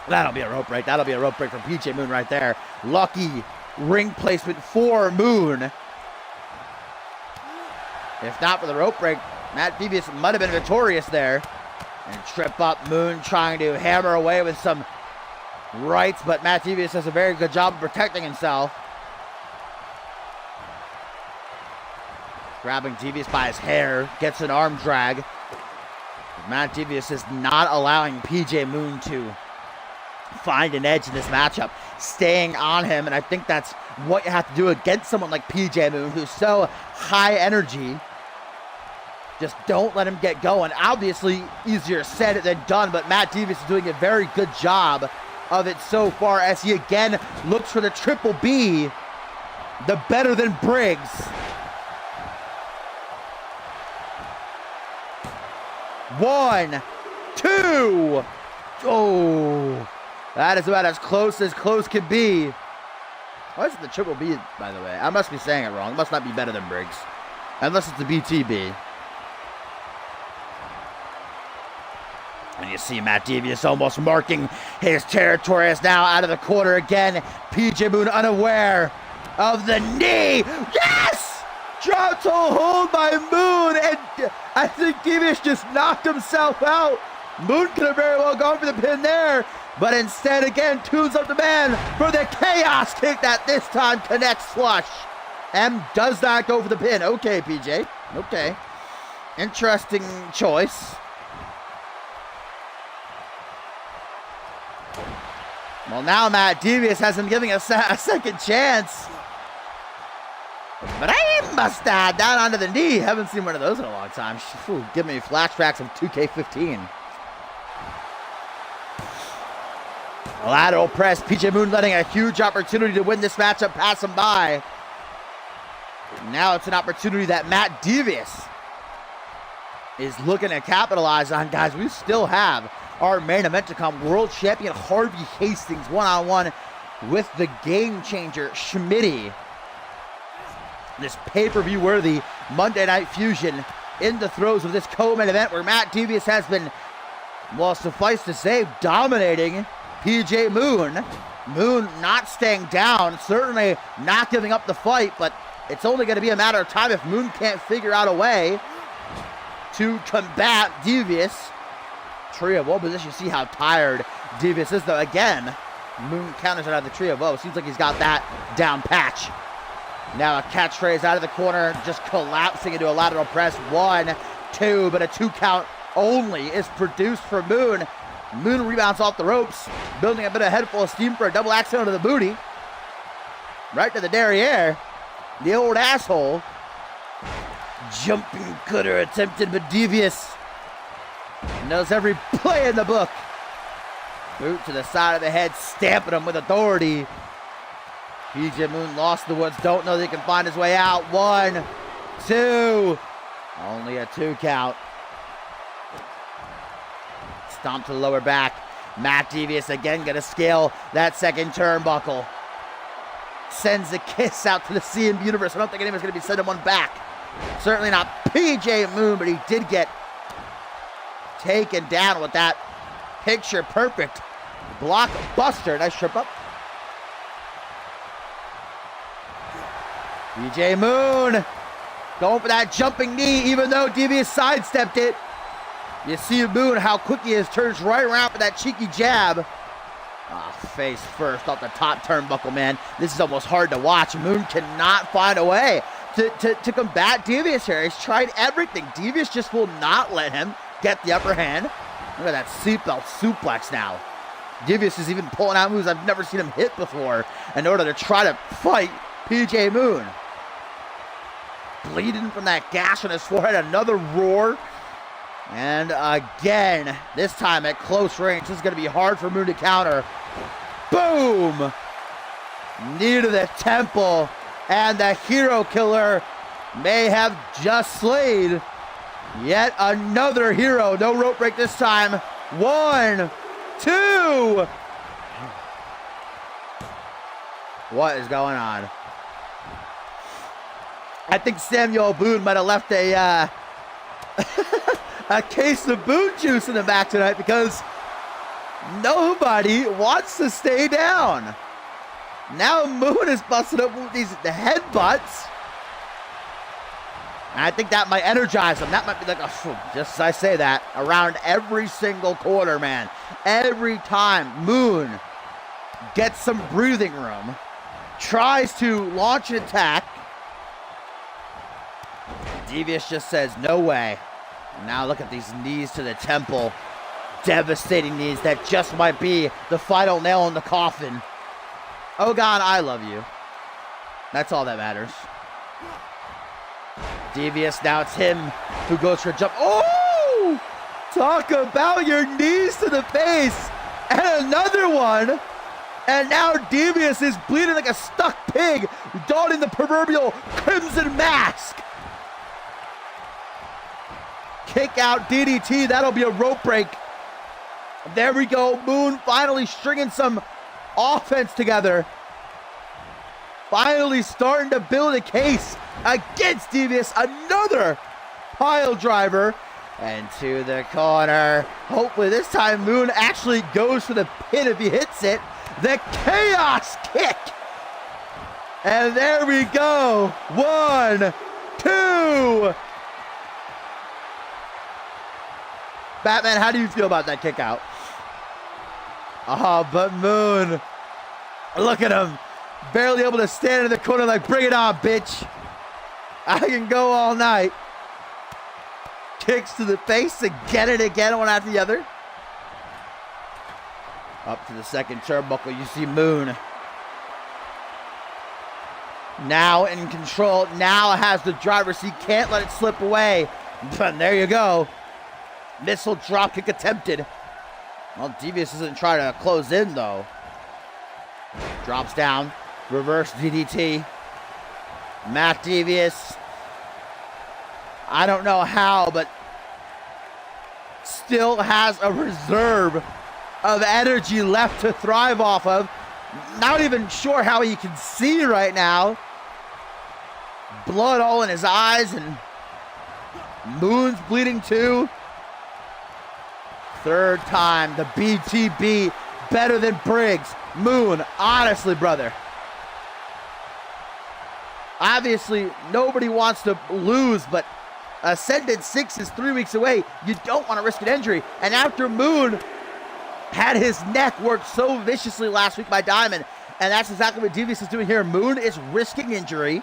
That'll be a rope break. That'll be a rope break from PJ Moon right there. Lucky ring placement for Moon. If not for the rope break, Matt Devious might have been victorious there. And trip up, Moon trying to hammer away with some rights, but Matt Devious does a very good job of protecting himself. Grabbing Devious by his hair, gets an arm drag. Matt Devious is not allowing PJ Moon to find an edge in this matchup, staying on him, and I think that's what you have to do against someone like PJ Moon, who's so high energy. Just don't let him get going. Obviously, easier said than done, but Matt Devious is doing a very good job of it so far as he again looks for the triple B, the better than Briggs. One, two. Oh, that is about as close can be. Why is it the triple B, by the way? I must be saying it wrong. It must not be better than Briggs. Unless it's the BTB. And you see Matt Devious almost marking his territory as now out of the corner again. PJ Moon unaware of the knee. Yes! Drop toe hold by Moon. And I think Devious just knocked himself out. Moon could have very well gone for the pin there. But instead, again, tunes up the man for the chaos kick that this time connects flush. M does not go for the pin. Okay, PJ. Okay. Interesting choice. Well, now Matt Devious has him giving a second chance. But I must down onto the knee. Haven't seen one of those in a long time. Ooh, give me flashbacks of 2K15. Lateral press. PJ Moon letting a huge opportunity to win this matchup pass him by. Now it's an opportunity that Matt Devious is looking to capitalize on. Guys, we still have our main event to come. World Champion Harvey Hastings one-on-one with the game changer Schmitty. This pay-per-view worthy Monday Night Fusion in the throes of this co-main event where Matt Devious has been, well, suffice to say, dominating PJ Moon. Moon not staying down, certainly not giving up the fight, but it's only going to be a matter of time if Moon can't figure out a way to combat Devious. Tree of woe position. See how tired Devious is, though. Again, Moon counters it out of the tree of woe. Seems like he's got that down patch. Now a catchphrase out of the corner, just collapsing into a lateral press. 1, 2, but a 2 count only is produced for Moon. Moon rebounds off the ropes, building a bit of head full of steam for a double axe to the booty. Right to the derriere. The old asshole. Jumping cutter attempted, but Devious knows every play in the book. Boot to the side of the head, stamping him with authority. PJ Moon lost the woods, don't know that he can find his way out. 1, 2, only a 2 count. Stomp to the lower back. Matt Devious again gonna scale that second turnbuckle. Sends a kiss out to the CMV universe. I don't think anyone's gonna be sending one back. Certainly not PJ Moon, but he did get taken down with that picture perfect blockbuster. Nice trip up. PJ Moon going for that jumping knee, even though Devious sidestepped it. You see Moon, how quick he is, turns right around for that cheeky jab. Face first off the top turnbuckle, man. This is almost hard to watch. Moon cannot find a way to combat Devious here. He's tried everything. Devious just will not let him get the upper hand. Look at that seatbelt suplex now. Devious is even pulling out moves I've never seen him hit before in order to try to fight PJ Moon. Bleeding from that gash on his forehead. Another roar. And again, this time at close range. This is going to be hard for Moon to counter. Boom! Knee to the temple, and the hero killer may have just slayed yet another hero. No rope break this time. 1, 2. What is going on? I think Samuel Boone might have left a a case of Boone juice in the back tonight, because nobody wants to stay down. Now Moon is busted up with these headbutts. And I think that might energize him. That might be like a, just as I say that, around every single quarter, man. Every time Moon gets some breathing room, tries to launch an attack, Devious just says, no way. Now look at these knees to the temple. Devastating knees that just might be the final nail in the coffin. Oh God, I love you. That's all that matters. Devious, now it's him who goes for a jump. Oh! Talk about your knees to the face. And another one. And now Devious is bleeding like a stuck pig, donning the proverbial crimson mask. Kick out DDT, that'll be a rope break. There we go, Moon finally stringing some offense together. Finally starting to build a case against Devious. Another pile driver. And to the corner. Hopefully this time Moon actually goes for the pin if he hits it. The chaos kick. And there we go. 1, 2. Batman, how do you feel about that kick out? Oh, but Moon. Look at him. Barely able to stand in the corner like, bring it on, bitch. I can go all night. Kicks to the face again, one after the other. Up to the second turnbuckle, you see Moon. Now in control, now has the driver's seat, can't let it slip away. But there you go. Missile dropkick attempted. Well, Devious isn't trying to close in, though. Drops down. Reverse DDT. Matt Devious. I don't know how, but still has a reserve of energy left to thrive off of. Not even sure how he can see right now. Blood all in his eyes, and Moon's bleeding too. Third time, the BTB, better than Briggs. Moon, honestly, brother. Obviously, nobody wants to lose, but Ascendant 6 is 3 weeks away. You don't want to risk an injury. And after Moon had his neck worked so viciously last week by Diamond, and that's exactly what Devious is doing here. Moon is risking injury.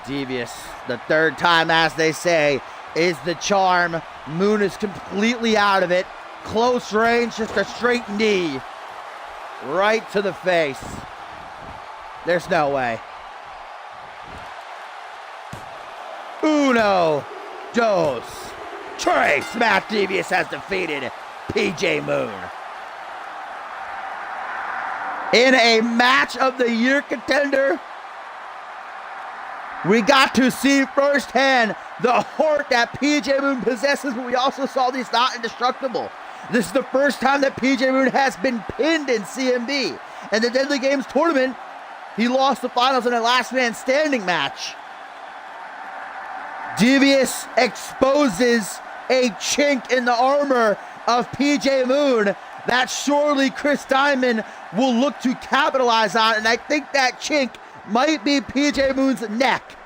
Devious, the third time, as they say, is the charm. Moon is completely out of it. Close range, just a straight knee. Right to the face. There's no way. Uno, dos, tres. Matt Devious has defeated PJ Moon. In a match of the year contender, we got to see firsthand the heart that PJ Moon possesses, but we also saw that he's not indestructible. This is the first time that PJ Moon has been pinned in CMV. In the Deadly Games tournament, he lost the finals in a last man standing match. Devious exposes a chink in the armor of PJ Moon that surely Chris Diamond will look to capitalize on, and I think that chink might be PJ Moon's neck.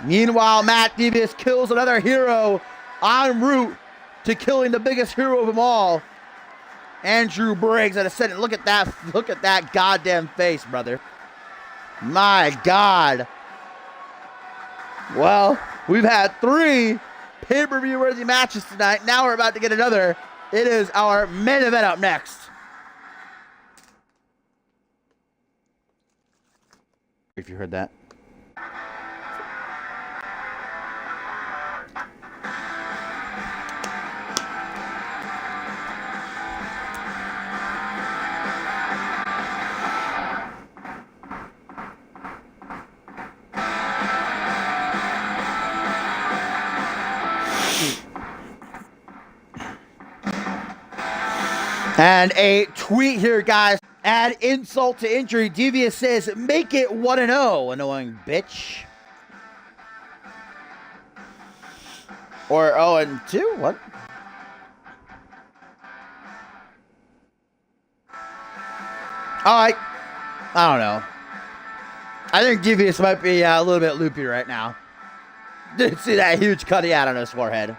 Meanwhile, Matt Devious kills another hero en route to killing the biggest hero of them all, Andrew Briggs at Ascendant. Look at that goddamn face, brother. My God. Well, we've had 3 pay-per-view worthy matches tonight. Now we're about to get another. It is our main event up next. If you heard that. And a tweet here, guys. Add insult to injury. Devious says, make it 1-0. Annoying bitch. Or 0-2? What? I don't know. I think Devious might be a little bit loopy right now. Didn't see that huge cut he had on his forehead.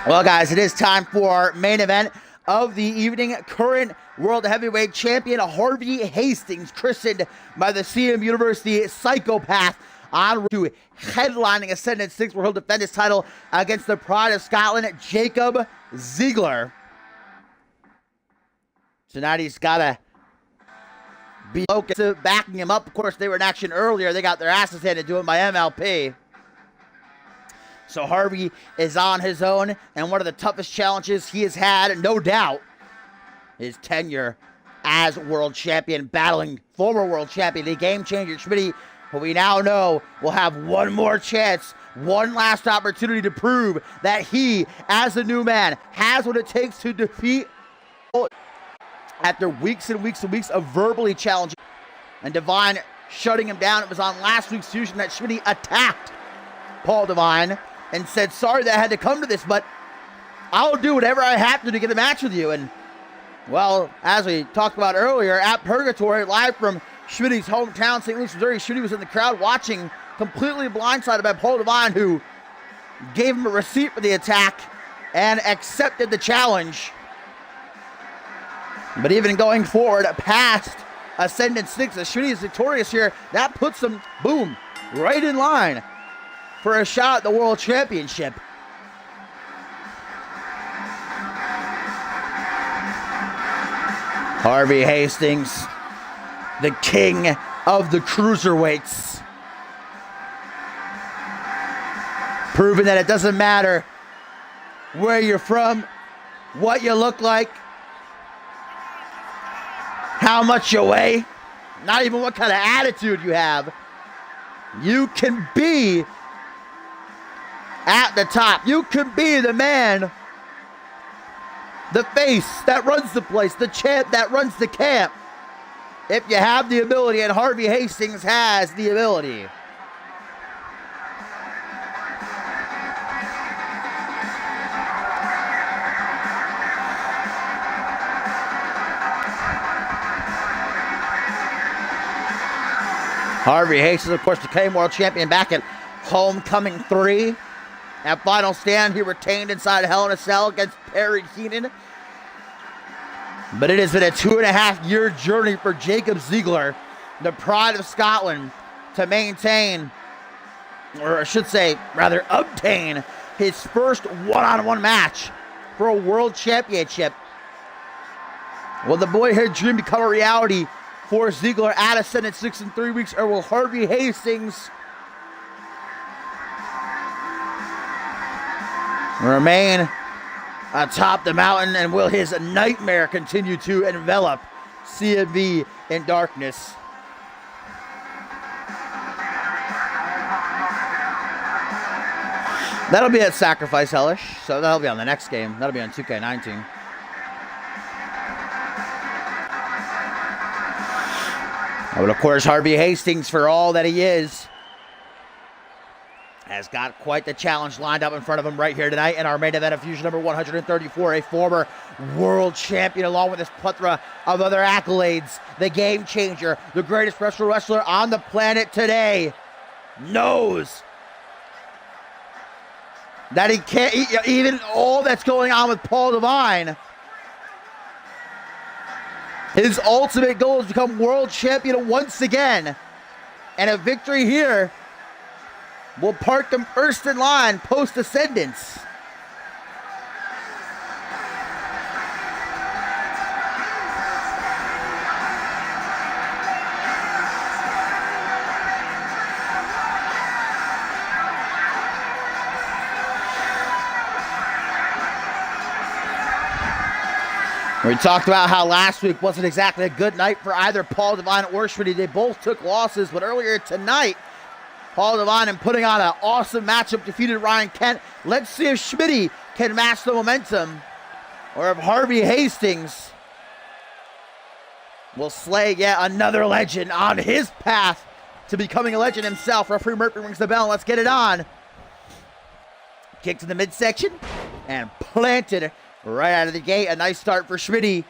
Well, guys, it is time for our main event of the evening. Current World Heavyweight Champion Harvey Hastings, christened by the CMV University Psychopath, on route to headlining Ascendant 6, where he'll defend his title against the Pride of Scotland, Jacob Ziegler. Tonight he's got to be focused, backing him up. Of course, they were in action earlier. They got their asses handed to him by MLP. So Harvey is on his own, and one of the toughest challenges he has had, no doubt, his tenure as world champion, battling former world champion, the game changer Schmitty, who we now know will have one more chance, one last opportunity to prove that he, as a new man, has what it takes to defeat. After weeks and weeks and weeks of verbally challenging and Divine shutting him down, it was on last week's Fusion that Schmitty attacked Paul Divine and said, sorry that I had to come to this, but I'll do whatever I have to get a match with you. And, well, as we talked about earlier, at Purgatory, live from Schmitty's hometown, St. Louis, Missouri, Schmitty was in the crowd watching, completely blindsided by Paul Divine, who gave him a receipt for the attack and accepted the challenge. But even going forward past Ascendant 6, as Schmitty is victorious here, that puts him, boom, right in line for a shot at the World Championship. Harvey Hastings, the king of the cruiserweights, proving that it doesn't matter where you're from, what you look like, how much you weigh, not even what kind of attitude you have. You can be at the top. You can be the man, the face that runs the place, the champ that runs the camp, if you have the ability, and Harvey Hastings has the ability. Harvey Hastings, of course, became world champion back at Homecoming 3. At Final Stand, he retained inside Hell in a Cell against Perry Keenan. But it has been a 2.5-year journey for Jacob Ziegler, the Pride of Scotland, to maintain, or I should say, rather obtain, his first one-on-one match for a world championship. Will the boyhood dream become a reality for Ziegler at Ascendant 6 in 3 weeks, or will Harvey Hastings remain atop the mountain, and will his nightmare continue to envelop CMV in darkness? That'll be at Sacrifice Hellish, so that'll be on the next game. That'll be on 2K19. But of course, Harvey Hastings, for all that he is, has got quite the challenge lined up in front of him right here tonight in our main event of Fusion number 134, a former world champion along with his plethora of other accolades. The game changer, the greatest wrestler on the planet today, knows that he can't, even all that's going on with Paul Divine, his ultimate goal is to become world champion once again. And a victory here will park him first in line post-Ascendance. We talked about how last week wasn't exactly a good night for either Paul Divine or Schmitty. They both took losses, but earlier tonight, Paul Divine, in putting on an awesome matchup, defeated Ryan Kent. Let's see if Schmitty can match the momentum or if Harvey Hastings will slay yet another legend on his path to becoming a legend himself. Referee Murphy rings the bell. Let's get it on. Kick to the midsection and planted right out of the gate. A nice start for Schmitty.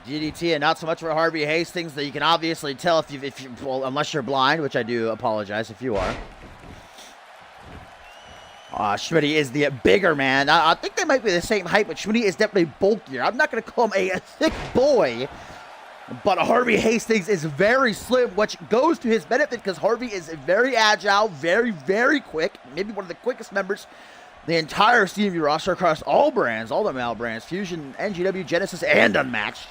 DDT, and not so much for Harvey Hastings, that you can obviously tell if you, well, unless you're blind, which I do apologize if you are. Schmitty is the bigger man. I think they might be the same height, but Schmitty is definitely bulkier. I'm not going to call him a thick boy, but Harvey Hastings is very slim, which goes to his benefit because Harvey is very agile, very, very quick. Maybe one of the quickest members the entire CMV roster across all brands, all the male brands, Fusion, NGW, Genesis, and Unmatched.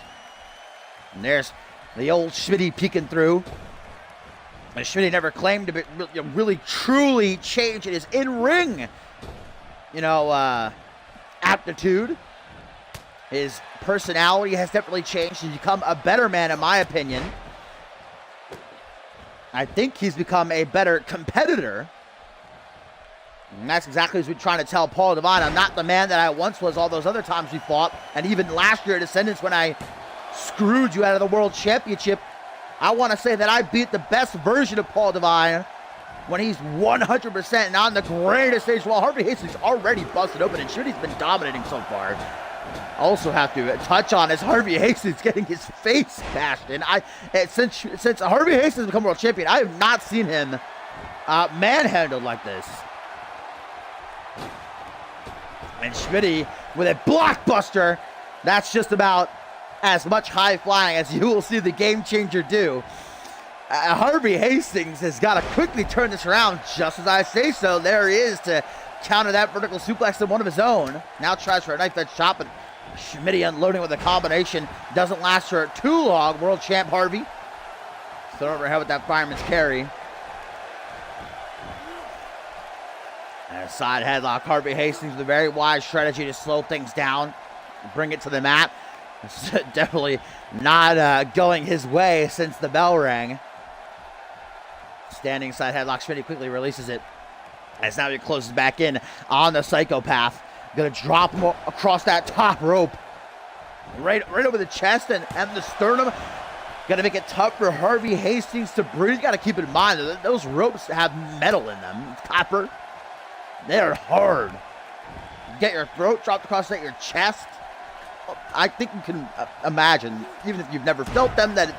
And there's the old Schmitty peeking through. And Schmitty never claimed to be, really truly change in his in-ring, aptitude. His personality has definitely changed. He's become a better man, in my opinion. I think he's become a better competitor. And that's exactly what we're trying to tell Paul Devine. I'm not the man that I once was all those other times we fought. And even last year at Ascendance when I screwed you out of the World Championship, I want to say that I beat the best version of Paul Devine when he's 100% and on the greatest stage. While Harvey Hastings already busted open and Schmitty's been dominating so far. Also have to touch on is Harvey Hastings getting his face bashed in. Since Harvey Hastings has become world champion, I have not seen him manhandled like this. And Schmitty with a blockbuster. That's just about as much high flying as you will see the Game Changer do. Harvey Hastings has got to quickly turn this around, just as I say so. There he is to counter that vertical suplex in one of his own. Now tries for a knife edge chop, and Schmitty unloading with a combination. Doesn't last for too long. World champ Harvey. Throw overhead with that fireman's carry. And a side headlock. Harvey Hastings with a very wise strategy to slow things down, bring it to the mat. It's definitely not going his way since the bell rang. Standing side headlock. Schmitty quickly releases it as now he closes back in on the psychopath. Gonna drop him across that top rope. Right over the chest and the sternum. Gonna make it tough for Harvey Hastings to breathe. Gotta keep in mind that those ropes have metal in them. Copper. They're hard. Get your throat dropped across your chest. I think you can imagine, even if you've never felt them, that it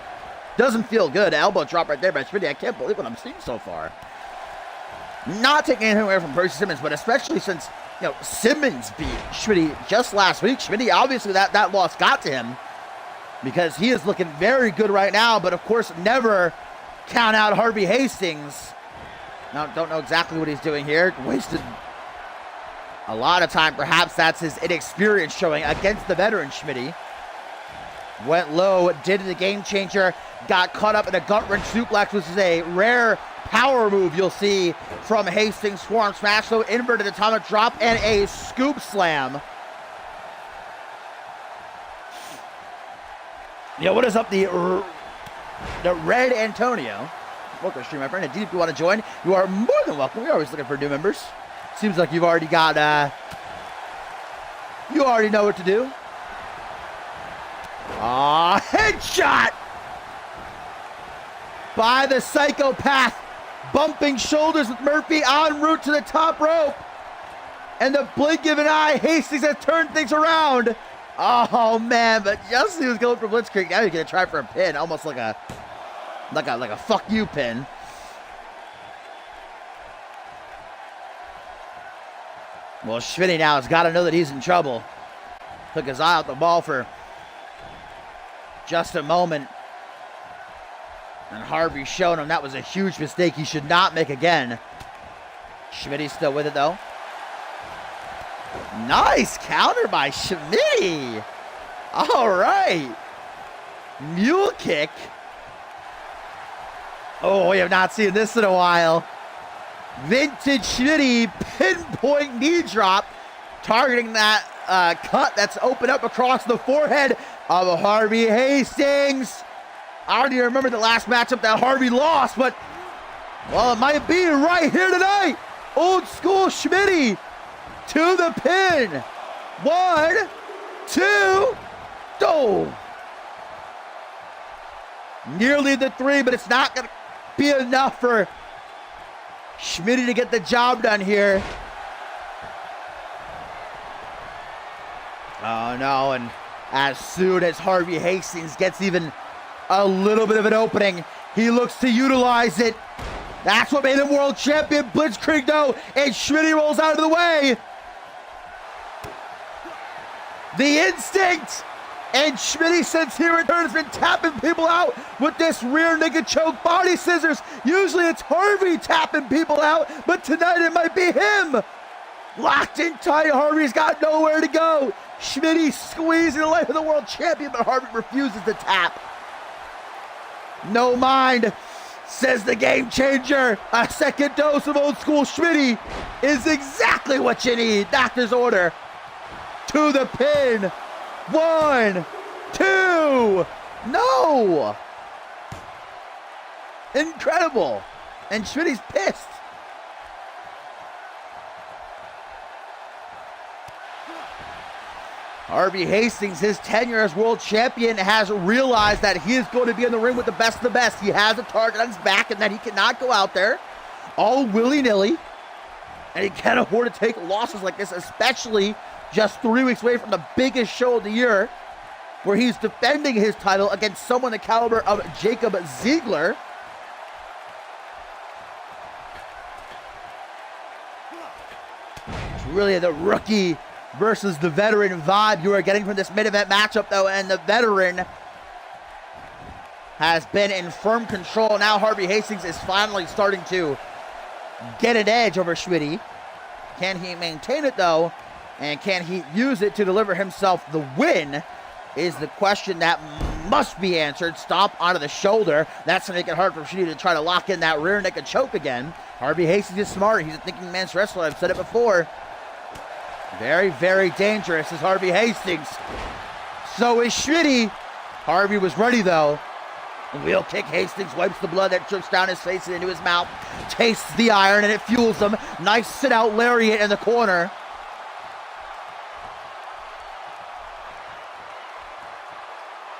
doesn't feel good. Elbow drop right there by Schmitty. I can't believe what I'm seeing so far. Not taking anything away from Percy Simmons, but especially since Simmons beat Schmitty just last week. Schmitty, obviously that loss got to him because he is looking very good right now, but of course never count out Harvey Hastings. Now, don't know exactly what he's doing here. Wasted a lot of time. Perhaps that's his inexperience showing against the veteran Schmitty. Went low, did the Game Changer, got caught up in a gut wrench suplex, which is a rare power move you'll see from Hastings. Forearm smash, so inverted atomic drop, and a scoop slam. What is up, the Red Antonio? Welcome to stream, my friend. Indeed, if you want to join, you are more than welcome. We're always looking for new members. Seems like you've already got, you already know what to do. Headshot by the psychopath. Bumping shoulders with Murphy en route to the top rope. And the blink of an eye, Hastings has turned things around. Oh, man, but just he was going for Blitzkrieg. Now he's going to try for a pin, almost like a fuck you pin. Well, Schmitty now has got to know that he's in trouble. Took his eye out the ball for just a moment. And Harvey showed him that was a huge mistake he should not make again. Schmitty's still with it, though. Nice counter by Schmitty. All right. Mule kick. Oh, we have not seen this in a while. Vintage Schmitty pinpoint knee drop, targeting that cut that's opened up across the forehead of Harvey Hastings. I don't even remember the last matchup that Harvey lost, but, well, it might be right here tonight. Old school Schmitty to the pin. 1, 2, go. Nearly the 3, but it's not going to be enough for Schmitty to get the job done here. Oh no, and as soon as Harvey Hastings gets even a little bit of an opening, he looks to utilize it. That's what made him world champion. Blitzkrieg though, and Schmitty rolls out of the way. The instinct! And Schmitty, since he returned, has been tapping people out with this rear naked choke body scissors. Usually it's Harvey tapping people out, but tonight it might be him. Locked in tight, Harvey's got nowhere to go. Schmitty squeezing the life of the world champion, but Harvey refuses to tap. No mind, says the game changer. A second dose of old school Schmitty is exactly what you need. Doctor's order. To the pin. 1, 2, no! Incredible. And Schmitty's pissed. Harvey Hastings, his tenure as world champion, has realized that he is going to be in the ring with the best of the best. He has a target on his back and that he cannot go out there all willy-nilly. And he can't afford to take losses like this, especially just 3 weeks away from the biggest show of the year, where he's defending his title against someone the caliber of Jacob Ziegler. It's really the rookie versus the veteran vibe you are getting from this main event matchup, though, and the veteran has been in firm control. Now Harvey Hastings is finally starting to get an edge over Schmitty. Can he maintain it, though? And can he use it to deliver himself the win is the question that must be answered. Stop onto the shoulder. That's going to make it hard for Schmitty to try to lock in that rear naked choke again. Harvey Hastings is smart. He's a thinking man's wrestler. I've said it before. Very, very dangerous is Harvey Hastings. So is Schmitty. Harvey was ready, though. Wheel kick. Hastings wipes the blood that drips down his face and into his mouth. Tastes the iron, and it fuels him. Nice sit-out lariat in the corner.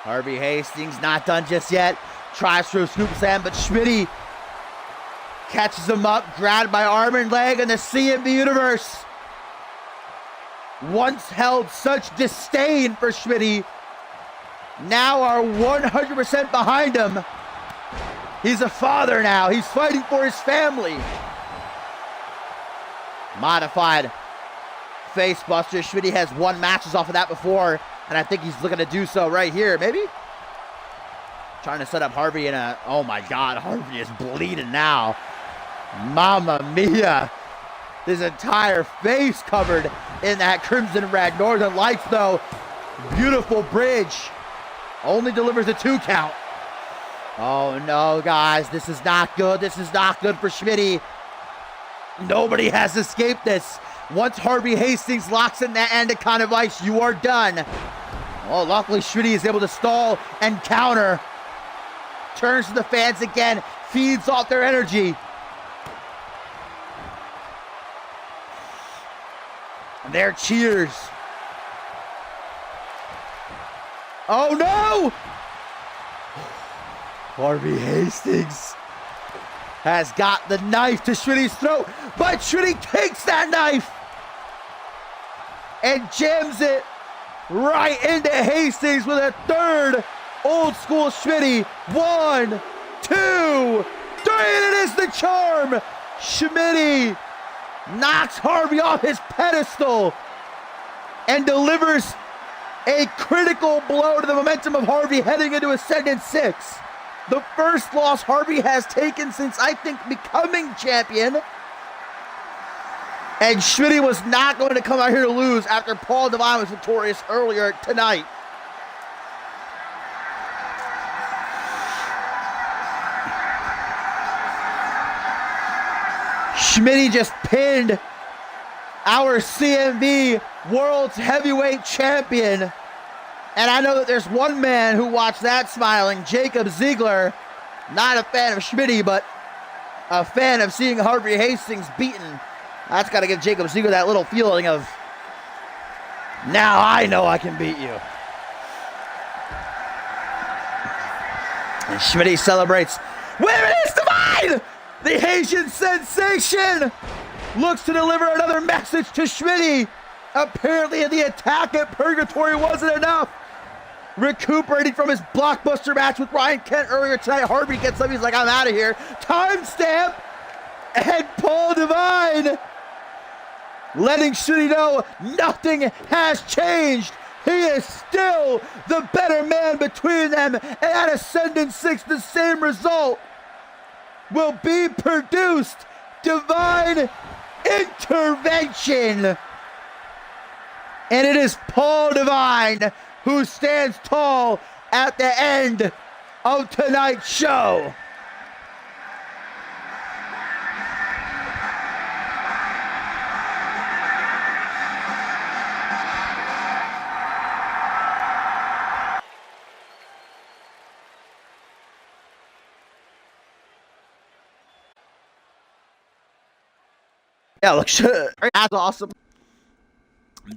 Harvey Hastings not done just yet. Tries for a scoop slam, but Schmitty catches him up, grabbed by arm and leg in the CMV universe. Once held such disdain for Schmitty, now are 100% behind him. He's a father now. He's fighting for his family. Modified face buster. Schmitty has won matches off of that before, and I think he's looking to do so right here, maybe? Trying to set up Harvey in a... Oh my God, Harvey is bleeding now. Mamma mia. His entire face covered in that crimson red. Northern Lights, though. Beautiful bridge. Only delivers a 2 count. Oh no, guys. This is not good. This is not good for Schmitty. Nobody has escaped this. Once Harvey Hastings locks in that anaconda vice, you are done. Well, luckily Schmitty is able to stall and counter. Turns to the fans again. Feeds off their energy. Their cheers. Oh no! Harvey Hastings has got the knife to Schmitty's throat, but Schmitty takes that knife and jams it right into Hastings with a third old school Schmitty. 1, 2, 3, and it is the charm. Schmitty knocks Harvey off his pedestal and delivers a critical blow to the momentum of Harvey heading into Ascendant 6. The first loss Harvey has taken since, I think, becoming champion. And Schmitty was not going to come out here to lose after Paul Devine was victorious earlier tonight. Schmitty just pinned our CMV World's Heavyweight Champion. And I know that there's one man who watched that smiling, Jacob Ziegler. Not a fan of Schmitty, but a fan of seeing Harvey Hastings beaten. That's got to give Jacob Ziegler that little feeling of Now I know I can beat you. And Schmitty celebrates. Where is Divine? The Haitian sensation looks to deliver another message to Schmitty. Apparently the attack at Purgatory wasn't enough. Recuperating from his blockbuster match with Ryan Kent earlier tonight. Harvey gets up. He's like, I'm out of here. Timestamp. And Paul Divine letting Schmitty know nothing has changed. He is still the better man between them. And at Ascendant 6, the same result will be produced. Divine intervention. And it is Paul Divine who stands tall at the end of tonight's show. Yeah, look, that's awesome.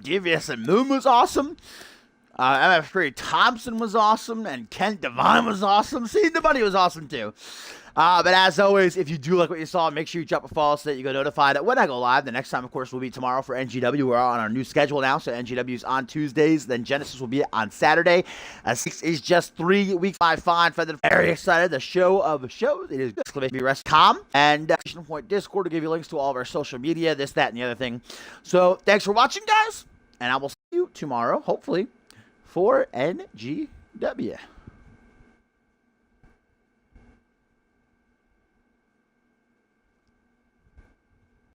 Devious and Moon was awesome. MF Curry Thompson was awesome, and Kent Divine was awesome. Seeing the Bunny was awesome too. But as always, if you do like what you saw, make sure you drop a follow so that you get notified that when I go live. The next time, of course, will be tomorrow for NGW. We're on our new schedule now, so NGW is on Tuesdays. Then Genesis will be on Saturday. 6 is just 3 weeks. I find very excited. The show of shows. It is !com and Point Discord to give you links to all of our social media, this, that, and the other thing. So thanks for watching, guys, and I will see you tomorrow, hopefully, for NGW.